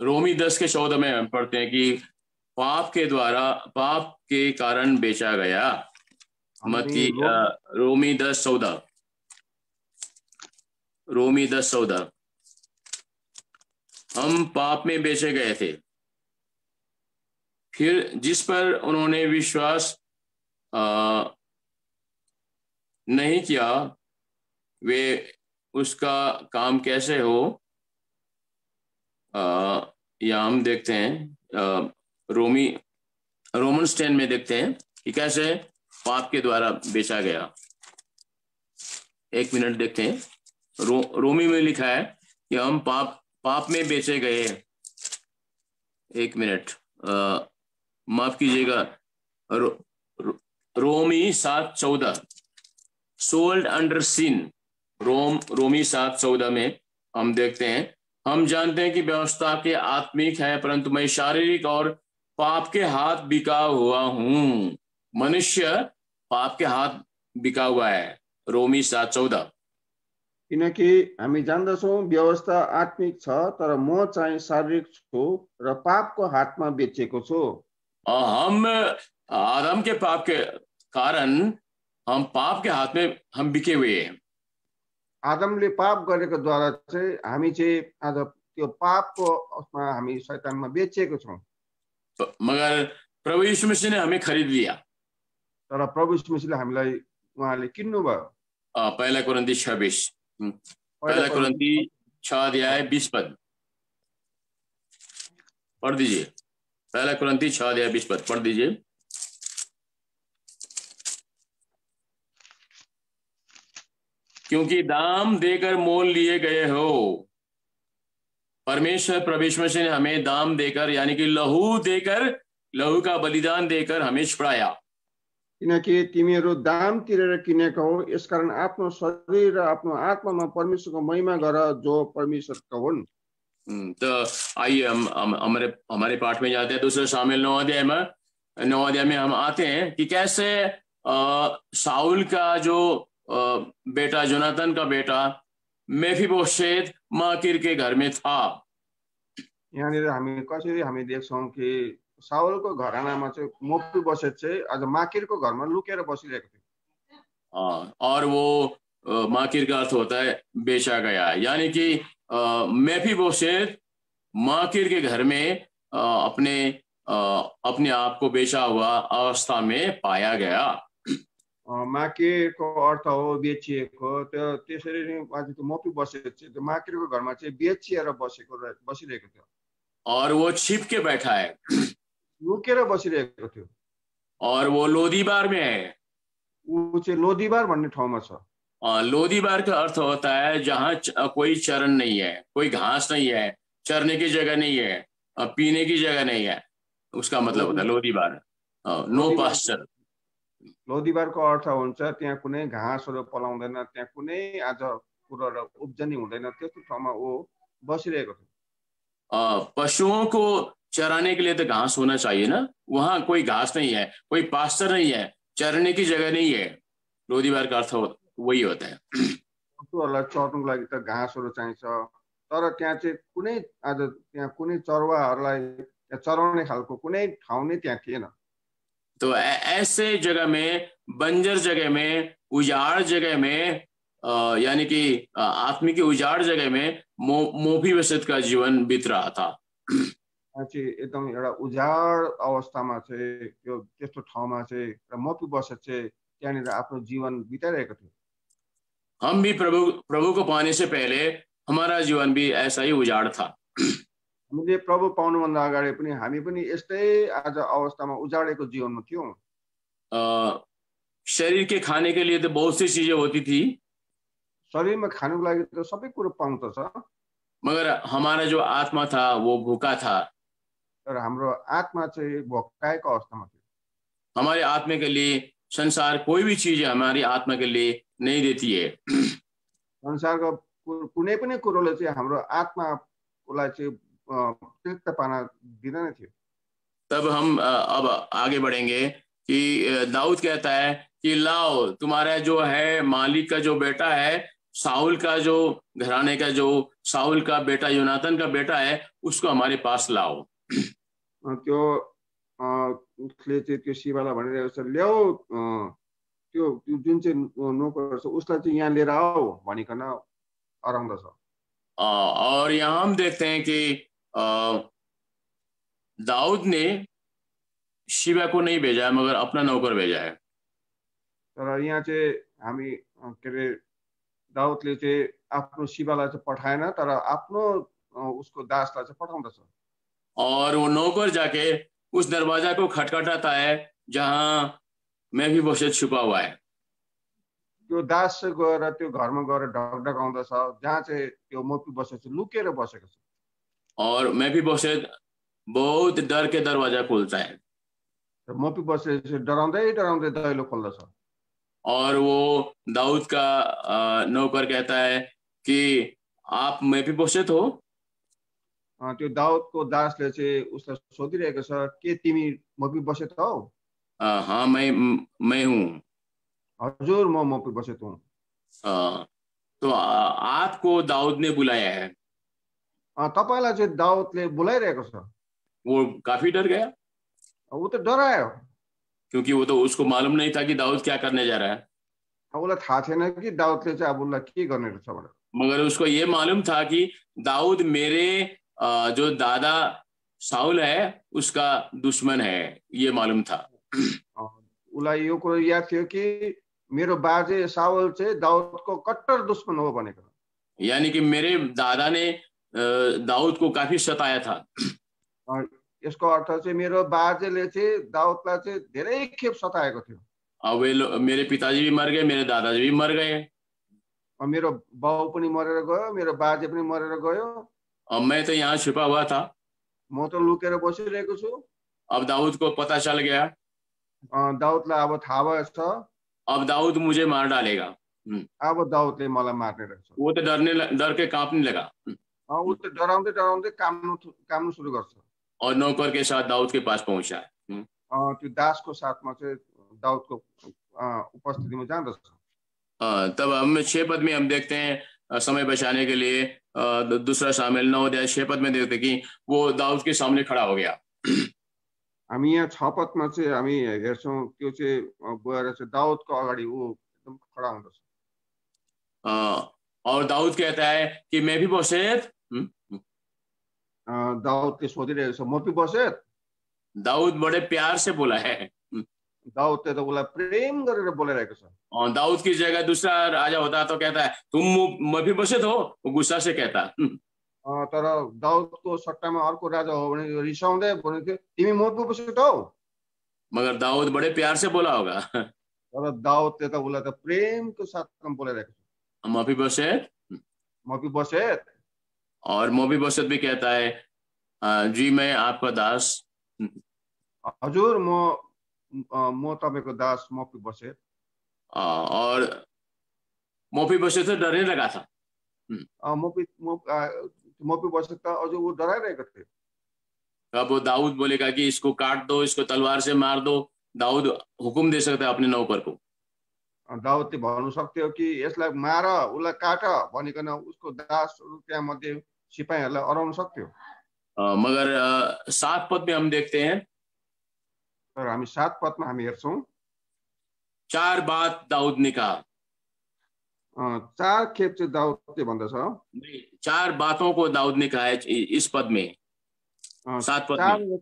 रोमी 10:14 में हम पढ़ते हैं कि पाप के कारण बेचा गया। मत्ती रोमी 10:14 हम पाप में बेचे गए थे, फिर जिस पर उन्होंने विश्वास नहीं किया वे उसका काम कैसे हो, या हम देखते हैं रोमन्स 10 में देखते हैं कि कैसे पाप के द्वारा बेचा गया। एक मिनट देखते हैं। रोमी में लिखा है कि हम पाप में बेचे गए। एक मिनट माफ कीजिएगा। रोमी 7:14 सोल्ड अंडर सिन। रोमी 7:14 में हम देखते हैं, हम जानते हैं कि व्यवस्था के आत्मिक है परंतु मैं शारीरिक और पाप के हाथ बिका हुआ हूं। मनुष्य पाप के हाथ बिका हुआ है। रोमी 7:14। किनकि हामी जान्दछौँ व्यवस्था आत्मिक छ तर म चाहिँ शारीरिक छु र पापको हातमा बेचेको छु। हम आदम के पाप के कारण हम पाप के हाथ में हम बिके हुए हैं। आदमले पाप गरेको द्वारा चाहिँ हामी चाहिँ आज त्यो पापको हामी शैतानमा बेचिएको छौँ। मगर प्रभु यीशु मसीह ने हमें खरीद लिया। तर प्रभु यीशु मसीहले हामीलाई उहाँले किन्नु भयो। पहला कुरिन्थी 26 पहला कुरिन्थी 6 अध्याय 20 पद पढ़ दीजिए। पहला कुरिन्थी 6 अध्याय 20 पद पढ़ दीजिए। क्योंकि दाम देकर मोल लिए गए हो। परमेश्वर प्रभु यीशु मसीह ने हमें दाम देकर यानी कि लहू देकर, लहू का बलिदान देकर हमें छुड़ाया। किनकि तिमीहरू दाम तिरेर किनेका हो, यसकारण आफ्नो शरीर र आफ्नो आत्मामा परमेश्वरको महिमा गर जो परमेश्वरका हुन्। तो आइए हम हमारे पाठ में जाते हैं। दूसरे शामिल 9 अध्याय में हम आते हैं कि कैसे शाऊल का जो बेटा, जोनाथन का बेटा मेफीबोशेत माकीर के घर में था। यहाँनिर हामी कसरी हामी देख्छौं कि साउलको घरानामा चाहिँ मेफीबोशेत चाहिँ आज माकीरको घरमा लुकेर बसिरहेको थियो। और वो माकीर का अर्थ होता है बेचा गया, यानी कि मेफीबोशेत माकीर के घर में अपने आप को बेचा हुआ अवस्था में पाया गया। माकीरको अर्थ हो बेचिएको। त्यो त्यसरी नै आज त्यो मेफीबोशेत चाहिँ त्यो माकीरको घरमा चाहिँ बेचिएर बसिरहेको थियो। और वो छिप के बैठा है, लुकेर बसिरहेको थियो। और वो लोदीबार में है। ऊ चाहिँ लोदीबार भन्ने ठाउँमा छ। लोदीबार का अर्थ होता है जहाँ कोई चरण नहीं है, कोई घास नहीं है, चरने की जगह नहीं है, पीने की जगह नहीं है, उसका मतलब होता है लोदीबार, नो पास्चर। लोदीबारको अर्थ हुन्छ त्यहाँ कुनै घाँसहरू पलाउँदैन, त्यहाँ कुनै आज कुराहरू उब्जनी हुँदैन, त्यस्तो ठाउँमा ऊ बसिरहेको थियो। पशुओं को चराने के लिए तो घास होना चाहिए ना, वहां कोई घास नहीं है, कोई पास्चर नहीं है, चरने की जगह नहीं है। लोदीबार का अर्थ वही होता है। पशुहरूलाई चर्नुको लागि त घाँसहरू चाहिन्छ, तर त्यहाँ चाहिँ कुनै आज त्यहाँ कुनै चरवाहरूलाई चराउने खालको कुनै ठाउँ नै त्यहाँ थिएन। तो ऐसे जगह में, बंजर जगह में, उजाड़ जगह में, यानी कि आत्मिक उजाड़ जगह में मेफीबोशेत का जीवन बीत रहा था। एकदम एउटा उजाड अवस्थामा चाहिँ त्यो त्यस्तो ठाउँमा चाहिँ मेफीबोशेत चाहिँ त्यहाँनिर आफ्नो जीवन बिताइरहेको थियो। हम भी प्रभु को पाने से पहले हमारा जीवन भी ऐसा ही उजाड़ था। हामीले प्रभु पाउनुभन्दा अगाडि पनि हामी पनि यस्तै आज अवस्थामा उजाडेको जीवनमा थियौं। शरीर के खाने के लिए तो बहुत सी चीजें होती थी, शरीरमा खानुको लागि त सबै कुरो पाउँछ, मगर हमारा जो आत्मा था वो भूखा था। तर हाम्रो आत्मा चाहिँ भोकाएको अवस्थामा थियो। हमारे आत्मा के लिए संसार कोई भी चीज हमारी आत्मा के लिए नहीं देती है। संसारको कुनै पनि कुरोले चाहिँ हाम्रो आत्मालाई चाहिँ तृप्त पाना दिँदैन थियो। तब हम अब आगे बढ़ेंगे कि दाऊद कहता है कि लाओ, तुम्हारा जो है मालिक का जो बेटा है, शाऊल का जो घराने का जो शाऊल का बेटा योनाथन का बेटा है, उसको हमारे पास लाओ। त्यो उसले चाहिँ त्यो शिवालाई भनिरहेको छ, ल्याऊ त्यो जुन चाहिँ नोकर छ उसलाई चाहिँ यहाँ लिएर आओ भनिकन अराउँदछ। और यहाँ हम देखते हैं कि दाऊद ने शिवा को नहीं भेजा मगर अपना नौकर भेजा है। तर यहाँ चाहिँ हामी के अरे दाऊदले चाहिँ आफ्नो शिवालाई चाहिँ पठाएन, तर आफ्नो उसको दासलाई चाहिँ पठाउँदछ। और वो नौकर जाके उस दरवाजा को खटखटाता है जहाँ मेफीबोशेत छुपा हुआ है। त्यो दास गएर त्यो घरमा गएर ढकढकाउँदछ जहाँ चाहिँ त्यो मेफीबोशेत लुकेर बसेको छ। और मेफीबोशेत बहुत डर के दरवाजा खोलता है। मेफीबोशेत डराउँदै डराउँदै दैलो खोल्दछ। और वो दाऊद का नौकर कहता है कि आप मेफीबोशेत हो? त्यो दाऊदको दासले चाहिँ उसलाई सोधिरहेको छ, के तिमी मेफीबोशेत हौ? हाँ, मैं हूँ। हजुर, म मेफीबोशेत हूँ। तो आपको दाऊद ने बुलाया है। तपाईलाई चाहिँ दाऊदले बुलाइरहेको छ। वो काफी डर गया। वो तो डरायो, क्योंकि वो तो उसको मालूम नहीं था कि दाऊद क्या करने जा रहा है। उसलाई थाहा थिएन कि दाऊदले चाहिँ अब उसलाई के गर्ने रहेछ भनेर। मगर उसको ये मालूम था कि दाऊद मेरे जो दादा साउल है उसका दुश्मन है, ये मालूम था। उसलाई यो कुरो याद थियो कि मेरो बाजे साउल चाहिँ दाउदको कट्टर दुश्मन हो भनेको। यानी कि मेरे दादा ने दाऊद को काफी सताया था। यसको अर्थ चाहिँ मेरो बाजेले चाहिँ दाउदलाई चाहिँ धेरै खेप सताएको थियो। अब मेरे पिताजी भी मर गए, मेरे दादाजी भी मर गए, मेरो बाउ पनि मरेर गयो, मेरो बाजे पनि मरेर गयो। अब मैं तो यहाँ छुपा हुआ था। म त लुकेर बसिरहेको छु। अब दाऊद को पता चल गया, दाउदलाई अब थाहा भएछ, अब दाऊद मुझे मार डालेगा। अब दाउदले मलाई मार्ने रहेछ। वो तो डर के कांपने लगा। ऊ त डराउँदै डराउँदै काम्नु सुरु गर्छ। और नौकर के साथ दाऊद के पास पहुंचा। त्यो दासको साथमा चाहिँ दाउदको उपस्थितिमा जाँदछ। तब हम 6 पद में हम देखते हैं, समय बचाने के लिए दूसरा शामिल 9 अध्याय 6 पद में देखते कि वो दाऊद के सामने खड़ा हो गया। हामी यहाँ 6 पदमा चाहिँ हामी हेर्छौं त्यो चाहिँ गएर चाहिँ दाउदको अगाडि ऊ एकदम खडा हुँदछ। और दाऊद कहता है कि मैं भी बसेत। दाउदले सोधिरहेको छ, म भी बसेत। दाऊद बड़े प्यार से बोला है। दाउदले त उसलाई प्रेम गरेर बोलिरहेको छ। और दाऊद की जगह दूसरा राजा होता तो कहता है तुम मैं भी बसेत हो, वो गुस्सा से कहता। तर दाउदको सट्टामा अर्को राजा हो भने रिसाउँदै भन्थ्यो तिमी म भी बसेत हौ। मगर दाऊद बड़े प्यार से बोला होगा। तर दाउदले त उसलाई त प्रेमको साथमा बोलिरहेको छ, म भी बसेत, म भी बसेत। और म भी बसेत भी कहता है जी मैं आपका दास। हजुर म तपाईको दास, म भी बसेत। और म भी बसेत तो डरने लगा था। म भी बसेत त अझ ऊ डराइरहेको थियो। अब वो दाऊद बोलेगा कि इसको काट दो, इसको तलवार से मार दो, दाऊद हुकुम दे सकता है अपने नौकर को। दाउदले भन्नु सक्थ्यो कि यसलाई मार, उसलाई काट भनिकन उसको दासहरू त्यहाँ मध्ये सिपाहीहरूलाई अराउन सक्थ्यो। मगर 7 पद में हम देखते हैं, तर हामी 7 पदमा हामी हेर्छौं 4 बात दाऊद ने कहा। 4 खेप चाहिँ दाउदले भन्दछ। 4 बातों को दाऊद ने कहा है इस पद में, 7 पद में।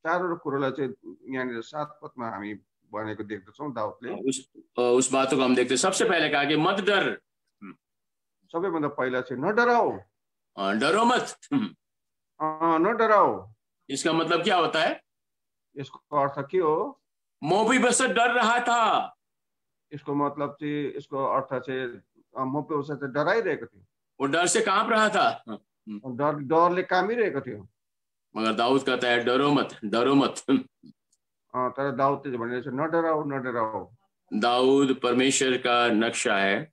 चारवटा कुरोलाई चाहिँ यहाँनिर 7 पदमा हामी भनेको देख्दछौं दाउदले। उस बातों को हम देखते हैं। सबसे पहले कहा कि मत डर। सबैभन्दा पहिला चाहिँ न डराओ, डरो मत। न डराओ। इसका मतलब क्या होता है? यसको अर्थ के हो? मोफीबोसेत डर रहा था। इसको मतलब चाहिँ, यसको अर्थ चाहिँ मोफीबोसेत चाहिँ डराइरहेको थियो। वो डर से कांप रहा था, डरले कामिरहेको थियो। मगर दाऊद कहता है डरो मत, डरो मत। तर दाउदले भनेको छ न डराओ, न डराओ। दाऊद परमेश्वर का नक्शा है।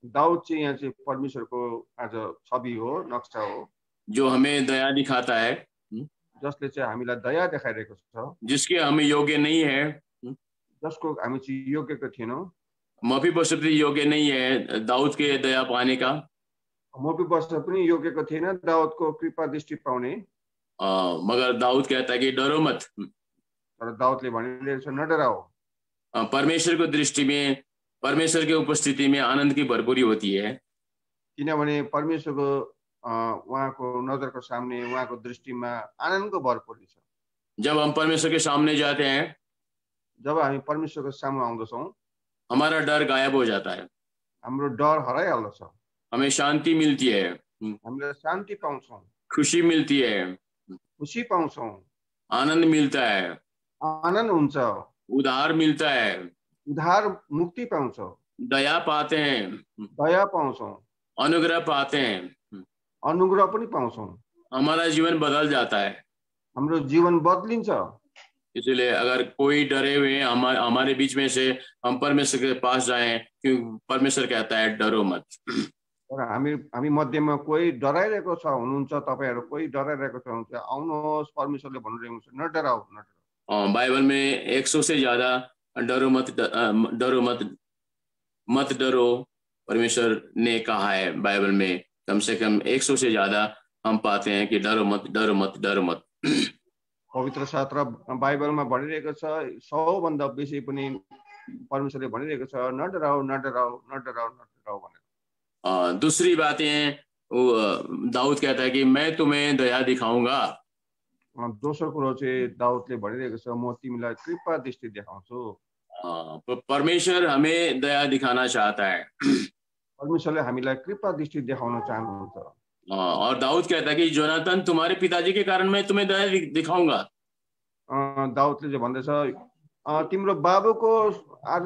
दाउद चाहिँ यहाँ चाहिँ परमेश्वरको आज छवि हो, नक्सा हो, जो हमें दया दिखाता है, जसले चाहिँ हामीलाई दया देखाइरहेको छ, जिसके हमें योग्य नहीं है, जसको हामी चाहिँ योग्यको थिएनौं। मोफीबोसेत भी योग्य नहीं है दाऊद के दया पाने का। मोफीबोसेत पनि योग्यको थिएन दाउदको कृपा दृष्टि पाउने। मगर दाऊद कहता है कि डरो मत। तर दाउदले भनिरहेको छ न डराओ। परमेश्वर को दृष्टि में, परमेश्वर की उपस्थिति में आनंद की भरपूरी होती है। किनभने परमेश्वरको उहाँको नजरको सामने, उहाँको दृष्टिमा आनन्दको भरपूरी छ। जब हम परमेश्वर के सामने जाते हैं, जब हामी परमेश्वरको सामने आउँदछौं, हमारा डर गायब हो जाता है, हाम्रो डर हराइहाल्दछ, हमें शांति मिलती है, हामीले शान्ति पाउँछौं, खुशी मिलती है, खुशी पाउँछौं, आनंद मिलता है, आनन्द हुन्छ, उद्धार मिलता है, उद्धार मुक्ति पाउँछौं, दया पाते हैं, दया पाउँछौं, अनुग्रह पाते हैं, अनुग्रह पनि पाउँछौं। हमारा जीवन बदल जाता है, हाम्रो जीवन बदलिन्छ। इसलिए अगर कोई डरे हुए हमारे बीच में से हम परमेश्वर के पास जाएं, क्योंकि परमेश्वर कहता है डरो मत। तर हामी मध्येमा कोही डराइरहेको छ हुनुहुन्छ, तपाईहरु कोही डराइरहेको छ हुनुहुन्छ, आउनुहोस्, परमेश्वरले भनिरहेको छ न डराओ, न डराओ। बाइबल में 100 से ज्यादा डरो मत, डरो मत, मत डरो परमेश्वर ने कहा है। बाइबल में कम से कम 100 से ज्यादा हम पाते हैं कि डरो मत, डरो मत, डरो मत। पवित्र शास्त्र बाइबलमा भनिरहेको छ 100 भन्दा बेसी पनि परमेश्वरले भनिरहेको छ न डराओ, न डराओ, न डराओ, न डराओ भनेर। दूसरी बातें दाऊद कहता है कि मैं तुम्हें दया दिखाऊंगा। दोस्रो कुरो चाहिँ दाउदले भनिरहेको छ, म तिमीलाई कृपा दृष्टि देखाउँछु। परमेश्वर हमें दया दिखाना चाहता है। परमेश्वरले हामीलाई कृपा दृष्टि देखाउन चाहनुहुन्छ। और दाऊद कहता है कि जोनाथन तुम्हारे पिताजी के कारण मैं तुम्हें दया दिखाऊंगा। दाउदले चाहिँ भन्दैछ, तिम्रो बाबुको आज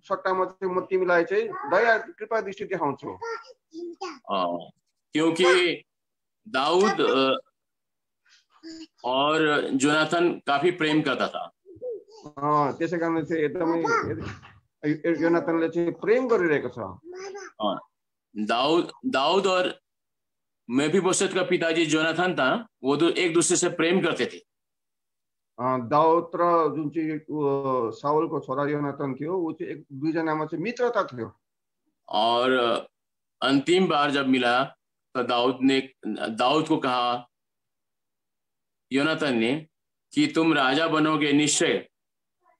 सट्टामा चाहिँ म तिमीलाई चाहिँ दया कृपा दृष्टि देखाउँछु। क्योंकि दाऊद और जोनाथन काफी प्रेम करता था। त्यसै कारण चाहिँ एकदमै जोनाथनले चाहिँ प्रेम गरिरहेको छ। दाऊद और मेफीबोशेत का पिताजी जोनाथन था, वो एक दूसरे से प्रेम करते थे। दाउद र जुन चाहिँ साउलको छोरा योनाथन थियो, ऊ चाहिँ एक दुईजनामा चाहिँ मित्रता थियो। और अंतिम बार जब मिला तो दाऊद को कहा योनाथन ने कि तुम राजा बनोगे निश्चय,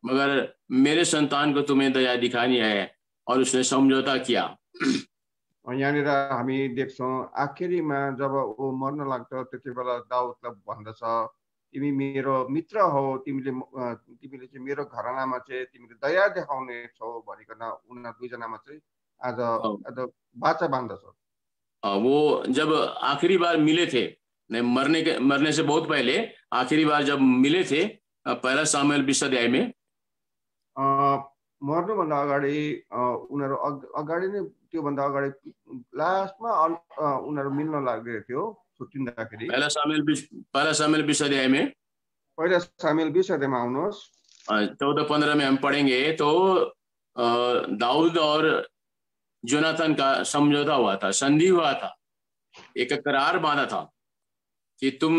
मगर मेरे संतान को तुम्हें दया दिखानी है, और उसने समझौता किया। यहाँनिर हामी देख्छौँ आखिरीमा जब ऊ मर्न लाग्छ त्यति बेला दाउदलाई भन्दछ, तिमी मेरो मित्र हो, तिमीले चाहिँ मेरो घरानामा चाहिँ तिमीले दया देखाउने छौ भनिकन उनीहरू दुईजनामा चाहिँ आज बाचा बाँध्दछ। वो जब आखिरी बार मिले थे, मरने से बहुत पहले आखिरी बार जब मिले थे, पहला सामुएल 20 अध्याय में, मर्नुभन्दा अगाडि उनीहरू अगाडि नै त्योभन्दा अगाडि लास्टमा उनीहरू मिल्न लाग्दै थियो छुट्टिँदाखेरि। पहला सामुएल 20 अध्याय में, पहिला सामुएल 20 अध्यायमा आउनुहोस्। 14-15 में हम पढ़ेंगे। तो दाऊद और जोनाथन का समझौता हुआ था, संधि हुआ था, एक करार बांधा था कि तुम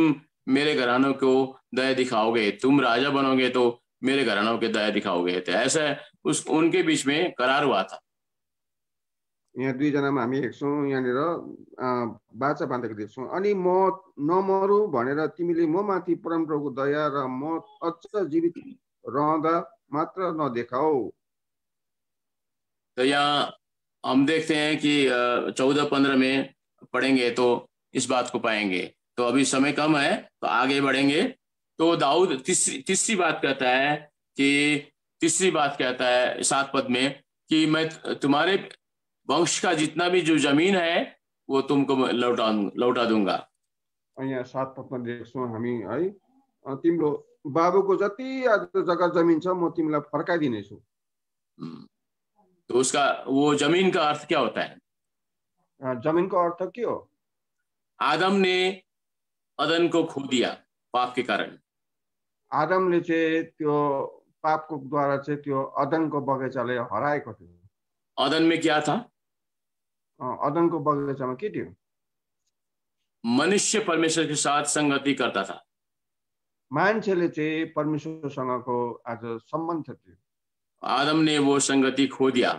मेरे घरानों को दया दिखाओगे, तुम राजा बनोगे तो मेरे घरानों के दया दिखाओगे। तो ऐसा उनके बीच में करार हुआ था। यहाँ दुईजनामा हामी हेर्छौँ, यहाँनिर बाचा बाँधेको देख्छौँ। अनि म नमरु भनेर तिमीले म माथि परमप्रभुको दया र म अझ जीवित रहँदा मात्र नदेखाऊ। तो यहाँ हम देखते हैं कि 14-15 में पढ़ेंगे तो इस बात को पाएंगे। तो अभी समय कम है तो आगे बढ़ेंगे। तो दाऊद तीसरी बात कहता है कि 7 पद में कि मैं तुम्हारे वंश का जितना भी जो जमीन है वो तुमको लौटा दूंगा। यहाँ 7 पदमा देख्छौँ हामी है, तिम्रो बाबुको जति जग्गा जमिन छ म तिमीलाई फर्काइदिनेछु। तो उसका वो जमीन का अर्थ क्या होता है? जमीन को अर्थ के हो? आदम ने अदन को खो दिया पाप के कारण। आदमले चाहिँ त्यो पापको द्वारा चाहिँ त्यो अदनको बगैँचाले हराएको थियो। अदन में क्या था? अदनको बगैँचामा के थियो? मनुष्य परमेश्वर के साथ संगति करता था। मान्छेले चाहिँ परमेश्वरसँगको आज सम्बन्ध थियो। आदम ने वो संगति खो दिया।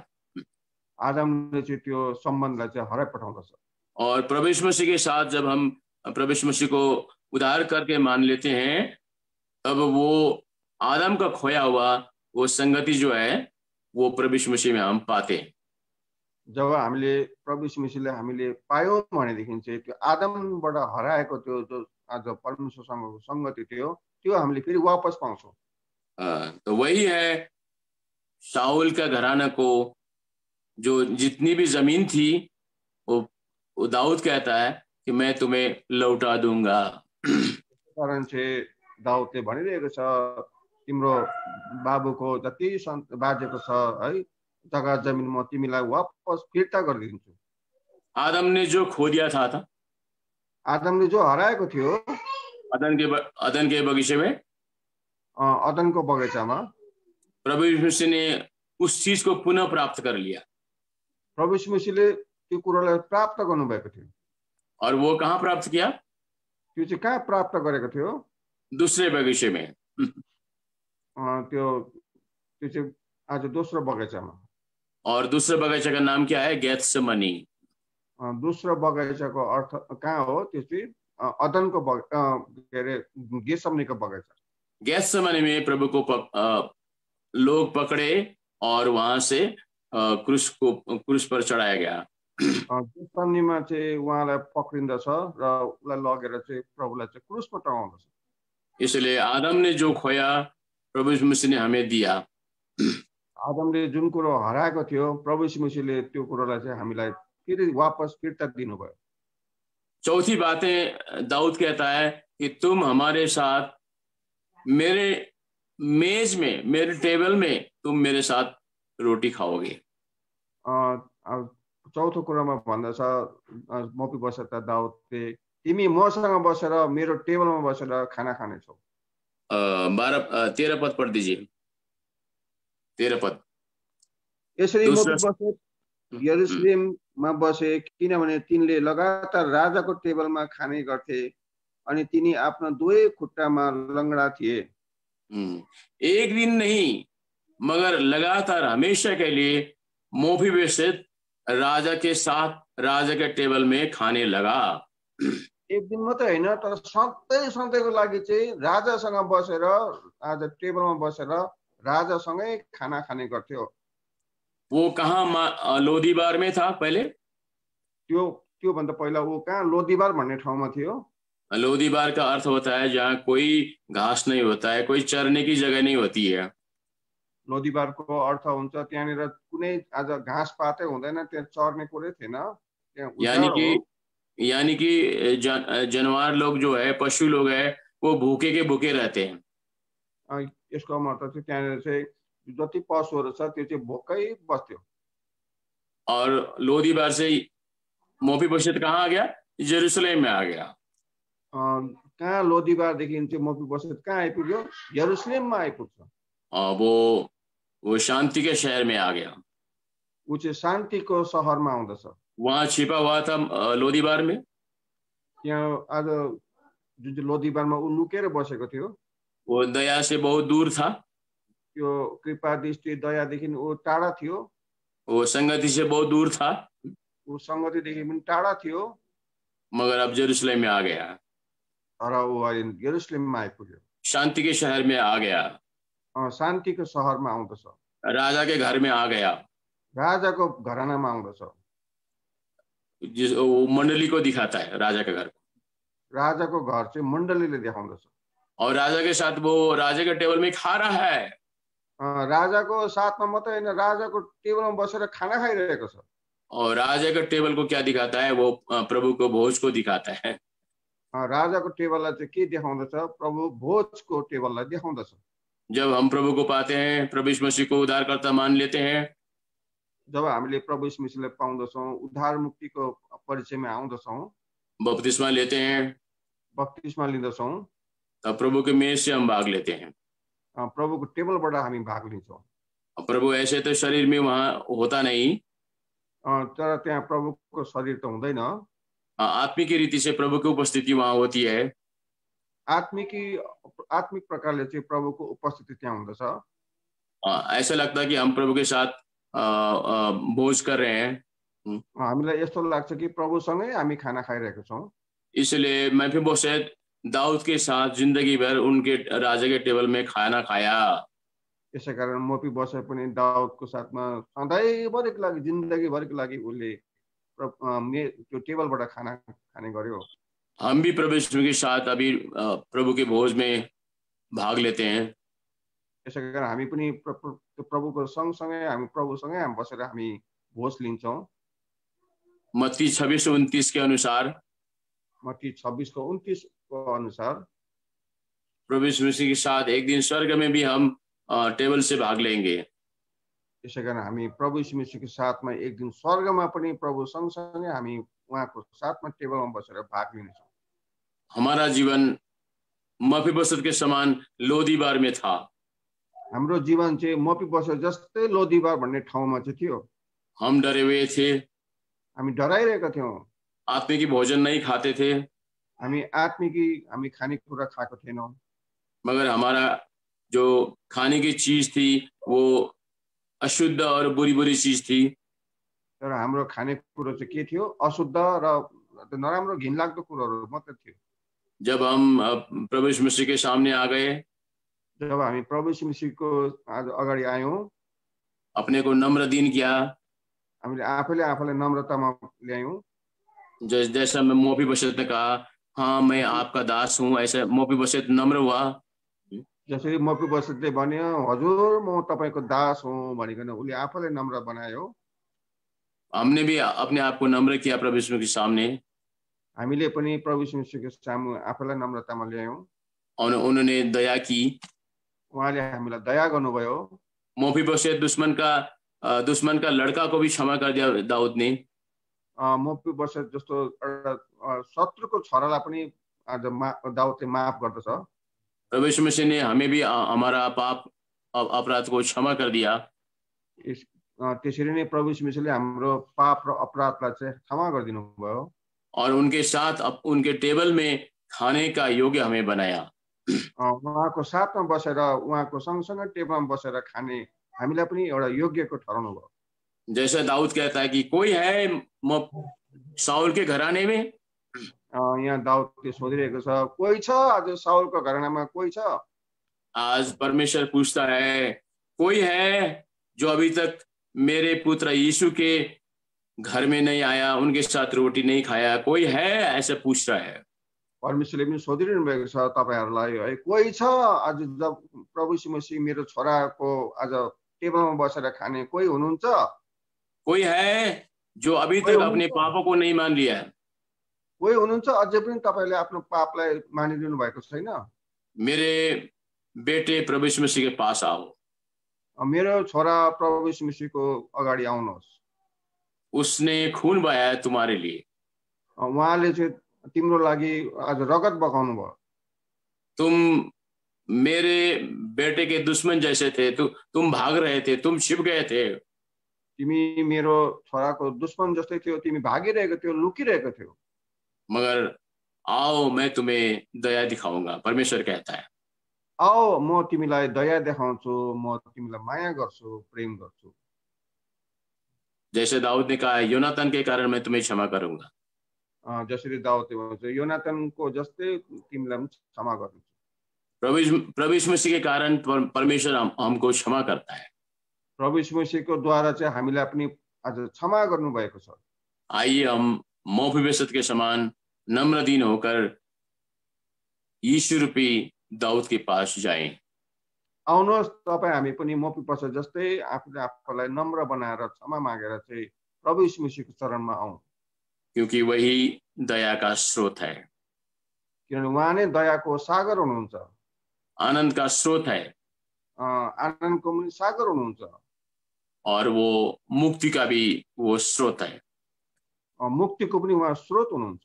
आदमले चाहिँ त्यो सम्बन्धलाई चाहिँ हराइ पठाउँदछ। और प्रभु यीशु मसीह के साथ जब हम प्रभु यीशु मसीह को उद्धार करके मान लेते हैं, तब वो आदम का खोया हुआ वो संगति जो है वो प्रभु यीशु मसीह में हम पाते हैं। जब हामीले प्रभु यीशु मसीहलाई हामीले पायौं भनेदेखि चाहिँ त्यो आदमबाट हराएको त्यो जो आज परमेश्वरसँगको संगति थियो त्यो हामीले फेरि वापस पाउँछौँ। तो वही है शाऊल का घराना को जो जितनी भी जमीन थी वो दाऊद कहता है कि मैं तुम्हें लौटा दूंगा। कारण चाहिँ दाऊदले भनिरहेको छ, तिम्रो बाबुको जति बाजेको छ है जग्गा जमिन म तिमीलाई वापस फिर्ता गरिदिन्छु। आदम ने जो खो दिया था आदमले जो हराएको थियो अदन के बगीचे में, अदनको बगैँचामा प्रभु यीशु मसीह ने उस चीज को पुनः प्राप्त कर लिया। प्रभु यीशु मसीहले त्यो कुरालाई प्राप्त गर्नुभएको थियो। और वो कहाँ प्राप्त किया? त्यो चाहिँ कहाँ प्राप्त गरेको थियो? दूसरे बगीचे में। त्यो चाहिँ आज दोस्रो बगैँचामा। और दूसरे बगीचे का नाम क्या है? गेत्सेमनी। दोस्रो बगैँचाको अर्थ कहाँ हो? त्यो चाहिँ अदनको के अरे गेत्सेमनीको बगैँचा। गेत्सेमनी में प्रभु को लोग पकड़े और वहां से क्रूस पर चढ़ाया गया। गेत्सेमनीमा चाहिँ उहाँलाई पक्रिन्दछ र उलाई लगेर चाहिँ प्रभुलाई चाहिँ क्रूसमा टंगाउँदछ। इसलिए आदम ने जो खोया प्रभु यीशु मसीह ने हमें दिया। आदमले जुन कुरो हराएको थियो प्रभु यीशु मसीहले त्यो कुरोलाई चाहिँ हामीलाई फेरि वापस फिर्ता दिनुभयो। चौथी बातें दाऊद कहता है कि तुम हमारे साथ मेरे मेज में, मेरे टेबल में तुम मेरे साथ रोटी खाओगे। चौथो कुरोमा भन्दछ मोपी बसेर दाउदले तिमी मसँग बसेर मेरो टेबलमा बसेर खाना खानेछौ। 13 पद पढ़ दीजिए। 13 पद। यसरी मोपी बसेर यरुशलेममा बसे किनभने तिनले लगातार राजाको टेबलमा खाने गर्थे अनि तिनी आफ्नो दुवै खुट्टामा लंगड़ा थिए। एक दिन नहीं मगर लगातार हमेशा के लिए मोफीबोशेत राजा के साथ राजा के टेबल में खाने लगा। एक दिन मात्रै हैन तर सधैँ सधैँको लागि चाहिँ राजासँग बसेर आज टेबलमा बसेर राजासँगै खाना खाने गर्थ्यो। वो कहाँ लोदीबार में था पहले? त्यो भन्दा पहिला वो कहाँ लोदीबार भन्ने ठाउँमा थियो। लोदीबार का अर्थ होता है जहाँ कोई घास नहीं होता है, कोई चरने की जगह नहीं होती है। लोदीबारको अर्थ हुन्छ त्यहाँनिर कुनै आज घाँस पातै हुँदैन, त्यहाँ चर्ने कुरै थिएन, त्यहाँ यानी कि जानवर लोग जो है, पशु लोग है, वो भूखे के भूखे रहते हैं। यसको मतलब चाहिँ त्यहाँनिर चाहिँ जति पशुहरू छ त्यो चाहिँ भोकै बस्थ्यो। और लोदीबार से मोफीबोशेत कहाँ आ गया? यरूशलेम में आ गया। कहाँ लोदीबारदेखि चाहिँ मोफीबोशेत कहाँ आइपुग्यो? यरूशलेममा आइपुग्छ। वो शांति के शहर में आ गया। वो चाहिँ शान्तिको शहरमा आउँदछ। वहां छिपा हुआ था लोदीबार में। यहाँ आज जुन चाहिँ लोदीबारमा उ लुकेर बसेको थियो, वो दया से बहुत दूर था। त्यो कृपा दृष्टि दयादेखि उ टाढा थियो। वो संगति से बहुत दूर था। वो संगतिदेखि पनि टाढा थियो। मगर अब यरूशलेम में आ गया। तर वो यरूशलेममा आइपुग्यो। शांति के शहर में आ गया। शान्तिको शहरमा आउँदछ। राजा के घर में आ गया। राजाको घरानामा आउँदछ। जिस वो मंडली को दिखाता है, राजा के घर को। राजाको घर चाहिँ मण्डलीले देखाउँदछ। और राजा के साथ वो राजा के टेबल में खा रहा है। राजाको साथमा मात्रै हैन, राजाको टेबलमा बसेर खाना खाइरहेको छ। और राजा के टेबल को क्या दिखाता है? वो प्रभु को भोज को दिखाता है। राजाको टेबललाई चाहिँ के देखाउँदछ? प्रभु भोजको टेबललाई देखाउँदछ। जब हम प्रभु को पाते हैं, प्रभु यीशु मसीह को उद्धारकर्ता मान लेते हैं, जब हामीले प्रभु यीशु मसीहलाई पाउँदछौं, उद्धार मुक्तिको परिचयमा आउँदछौं, बपतिस्मा लेते हैं, बपतिस्मा लिँदछौं, तब प्रभु के मेज से हम भाग लेते हैं। प्रभुको टेबलबाट हामी भाग लिन्छौं। प्रभु ऐसे तो शरीर में वहां होता नहीं, तर त्यहाँ प्रभुको शरीर त हुँदैन। आत्मिक रीति से प्रभु की उपस्थिति वहां होती है। आत्मिक प्रकारले चाहिँ प्रभुको उपस्थिति त्यहाँ हुँदछ। ऐसा लगता है कि हम प्रभु के साथ भोज कर रहे हैं। हामीलाई यस्तो लाग्छ कि प्रभुसँगै हामी खाना खाइरहेको छौं। इसलिए मेफीबोशेत दाऊद के साथ जिंदगी भर उनके राजा के टेबल में खाना खाया। यसै कारण मोफीबोशेत पनि दाऊदको साथमा सधैँभरिको लागि, जिन्दगीभरिको लागि उसले त्यो टेबलबाट खाना खाने गर्यो। हम भी प्रभु यीशु के साथ अभी प्रभु के भोज में भाग लेते हैं। यसै कारण हामी पनि प्रभुको सँगसँगै हामी प्रभुसँगै हामी बसेर हामी भोज लिन्छौं। मत्ती 26:29 के अनुसार, मत्ती 26:29 को अनुसार प्रभु यीशु मसीह के साथ एक दिन स्वर्ग में भी हम टेबल से भाग लेंगे। यसै कारण हामी प्रभु यीशु मसीहको साथमा एक दिन स्वर्गमा पनि प्रभु सँगसँगै हामी उहाँको साथमा टेबलमा बसेर भाग लिनेछौं। हमारा जीवन मेफीबोशेत के समान लोदीबार में था। हाम्रो जीवन चाहिँ मेफीबोशेत जस्तै लोदीबार भन्ने ठाउँमा चाहिँ थियो। हम डरे हुए थे, हामी डराइरहेका थियौं। आत्मिक भोजन नहीं खाते थे, हामी खानेकुरा खाएको थिएनौं। मगर हमारा जो खाने की चीज थी वो अशुद्ध और बुरी बुरी चीज थी। तर हाम्रो खानेकुरा चाहिँ के थियो? अशुद्ध र नराम्रो घिनलाग्दो कुराहरू मात्र थियो। जब हम प्रभु यीशु मसीह के सामने आ गए, जब हामी प्रभु यीशु मसीहको अगाडि आयौं, अपने को नम्र दीन किया, हामीले आफैले आफैलाई नम्रतामा ल्यायौं। जैसा मैं मोफीबोशेत ने कहा हाँ मैं आपका दास हूँ, ऐसे मफीबोसेत नम्र हुआ। जसरी मफीबोसेतले भन्यो हजुर म तपाईको दास हुँ भनिकन उले आफैलाई नम्र बनायो। हमने भी अपने आप को नम्र किया प्रभु यीशु के सामने, हामीले पनि प्रभु यीशुको सामु आफैलाई नम्रतामा ल्यायौँ और उन्होंने दया की। उहाँले हामीलाई दया गर्नुभयो। मफीबोसेत दुश्मन का लड़का को भी क्षमा कर दिया दाऊद ने। मफीबोसेत जस्तो एउटा शत्रुको छोरालाई पनि आज दाउदले माफ गर्दछ। प्रभु यीशु मसीह ने हमें भी हमारा पाप अपराध को क्षमा कर दिया। त्यसरी नै प्रभु यीशु मसीहले हाम्रो पाप र अपराधलाई चाहिँ क्षमा गरिदिनु भयो और उनके साथ उनके टेबल में खाने का योग्य हमें बनाया। उहाँको साथमा बसेर उहाँको सँगसँगै टेबलमा बसेर खाने हामीलाई पनि एउटा योग्यको ठहराउनु भयो। जैसे दाऊद कहता है कि कोई है साउल के घराने में, यहाँ दाऊदले सोधिरहेको छ कोही छ आज साउलको घरानामा कोही छ। आज परमेश्वर पूछता है कोई है जो अभी तक मेरे पुत्र यीशु के घर में नहीं आया, उनके साथ रोटी नहीं खाया, कोई है, ऐसे पूछ रहा है। परमेश्वरले पनि सोधिरहनु भएको छ तपाईहरुलाई है कोही छ आज जब प्रभु यीशु मसीह मेरो छोराको आज टेबलमा बसेर खाने कोही हुनुहुन्छ? कोई है जो अभी तक अपने पापों को नहीं मान लिया है? कोही हुनुहुन्छ अझै पनि तपाईले आफ्नो पापलाई मानिदिनु भएको छैन? मेरे बेटे प्रभु यीशु मसीह के पास आओ। मेरो छोरा प्रभु यीशु मसीहको अगाडि आउनुहोस्। उसने खून बहाया तुम्हारे लिए। उहाँले चाहिँ तिम्रो लागि आज रगत बगाउनु भयो। तुम मेरे बेटे के दुश्मन जैसे थे, तुम भाग रहे थे, तुम छिप गए थे। तिमी मेरो छोराको दुश्मन जस्तै थियो, तिमी भागिरहेको थियो, लुकिरहेको थियो। मगर आओ मैं तुम्हें दया दिखाऊंगा, परमेश्वर कहता है। आओ म तिमीलाई दया देखाउँछु, म तिमीलाई माया गर्छु, प्रेम गर्छु। जैसे दाऊद ने कहा योनातान के कारण मैं तुम्हें क्षमा करूंगा। जसरी दाऊदले भन्छ योनातानको जस्तै तिमीलाई पनि क्षमा गर्छु। प्रभु यीशु मसीह के कारण परमेश्वर हमको क्षमा करता है। प्रभु यीशु मसीहको द्वारा चाहिँ हामीलाई पनि आज क्षमा गर्नु भएको छ। आइए हम मफीबोसेत के समान नम्र दीन होकर यीशु रूपी दाऊद के पास जाएं। आउनुहोस् तपाईं हामी पनि मफीबोसेत जस्तै आफूले आफूलाई नम्र बनाएर क्षमा मागेर चाहिँ प्रभु यीशु मसीहको चरणमा आउँ। क्योंकि वही दया का स्रोत है। किनभने उहाँ नै दयाको सागर हुनुहुन्छ, आनंद का स्रोत है, आनन्दको पनि सागर हुनुहुन्छ, और वो मुक्ति का भी वो स्रोत है। मुक्तिको पनि उहाँ स्रोत हुनुहुन्छ।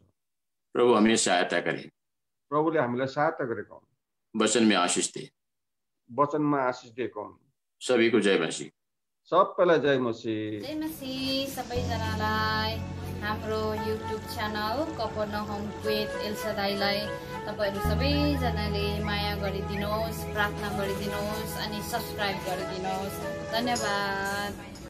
प्रभु हमें सहायता करे। प्रभुले हामीलाई सहायता गरेको हुन्। वचन में आशीष दे। वचनमा आशीष दिएको हुन्। सभी को जय मसीह। सबैलाई जय मसीह। जय मसीह सबैजनालाई। हाम्रो युट्युब च्यानल कफरनहुम विथ एल्सादाईलाई तपाईहरु सबैजनाले माया गरिदिनुहोस्, प्रार्थना गरिदिनुहोस् अनि सब्स्क्राइब गरिदिनुहोस्। धन्यवाद।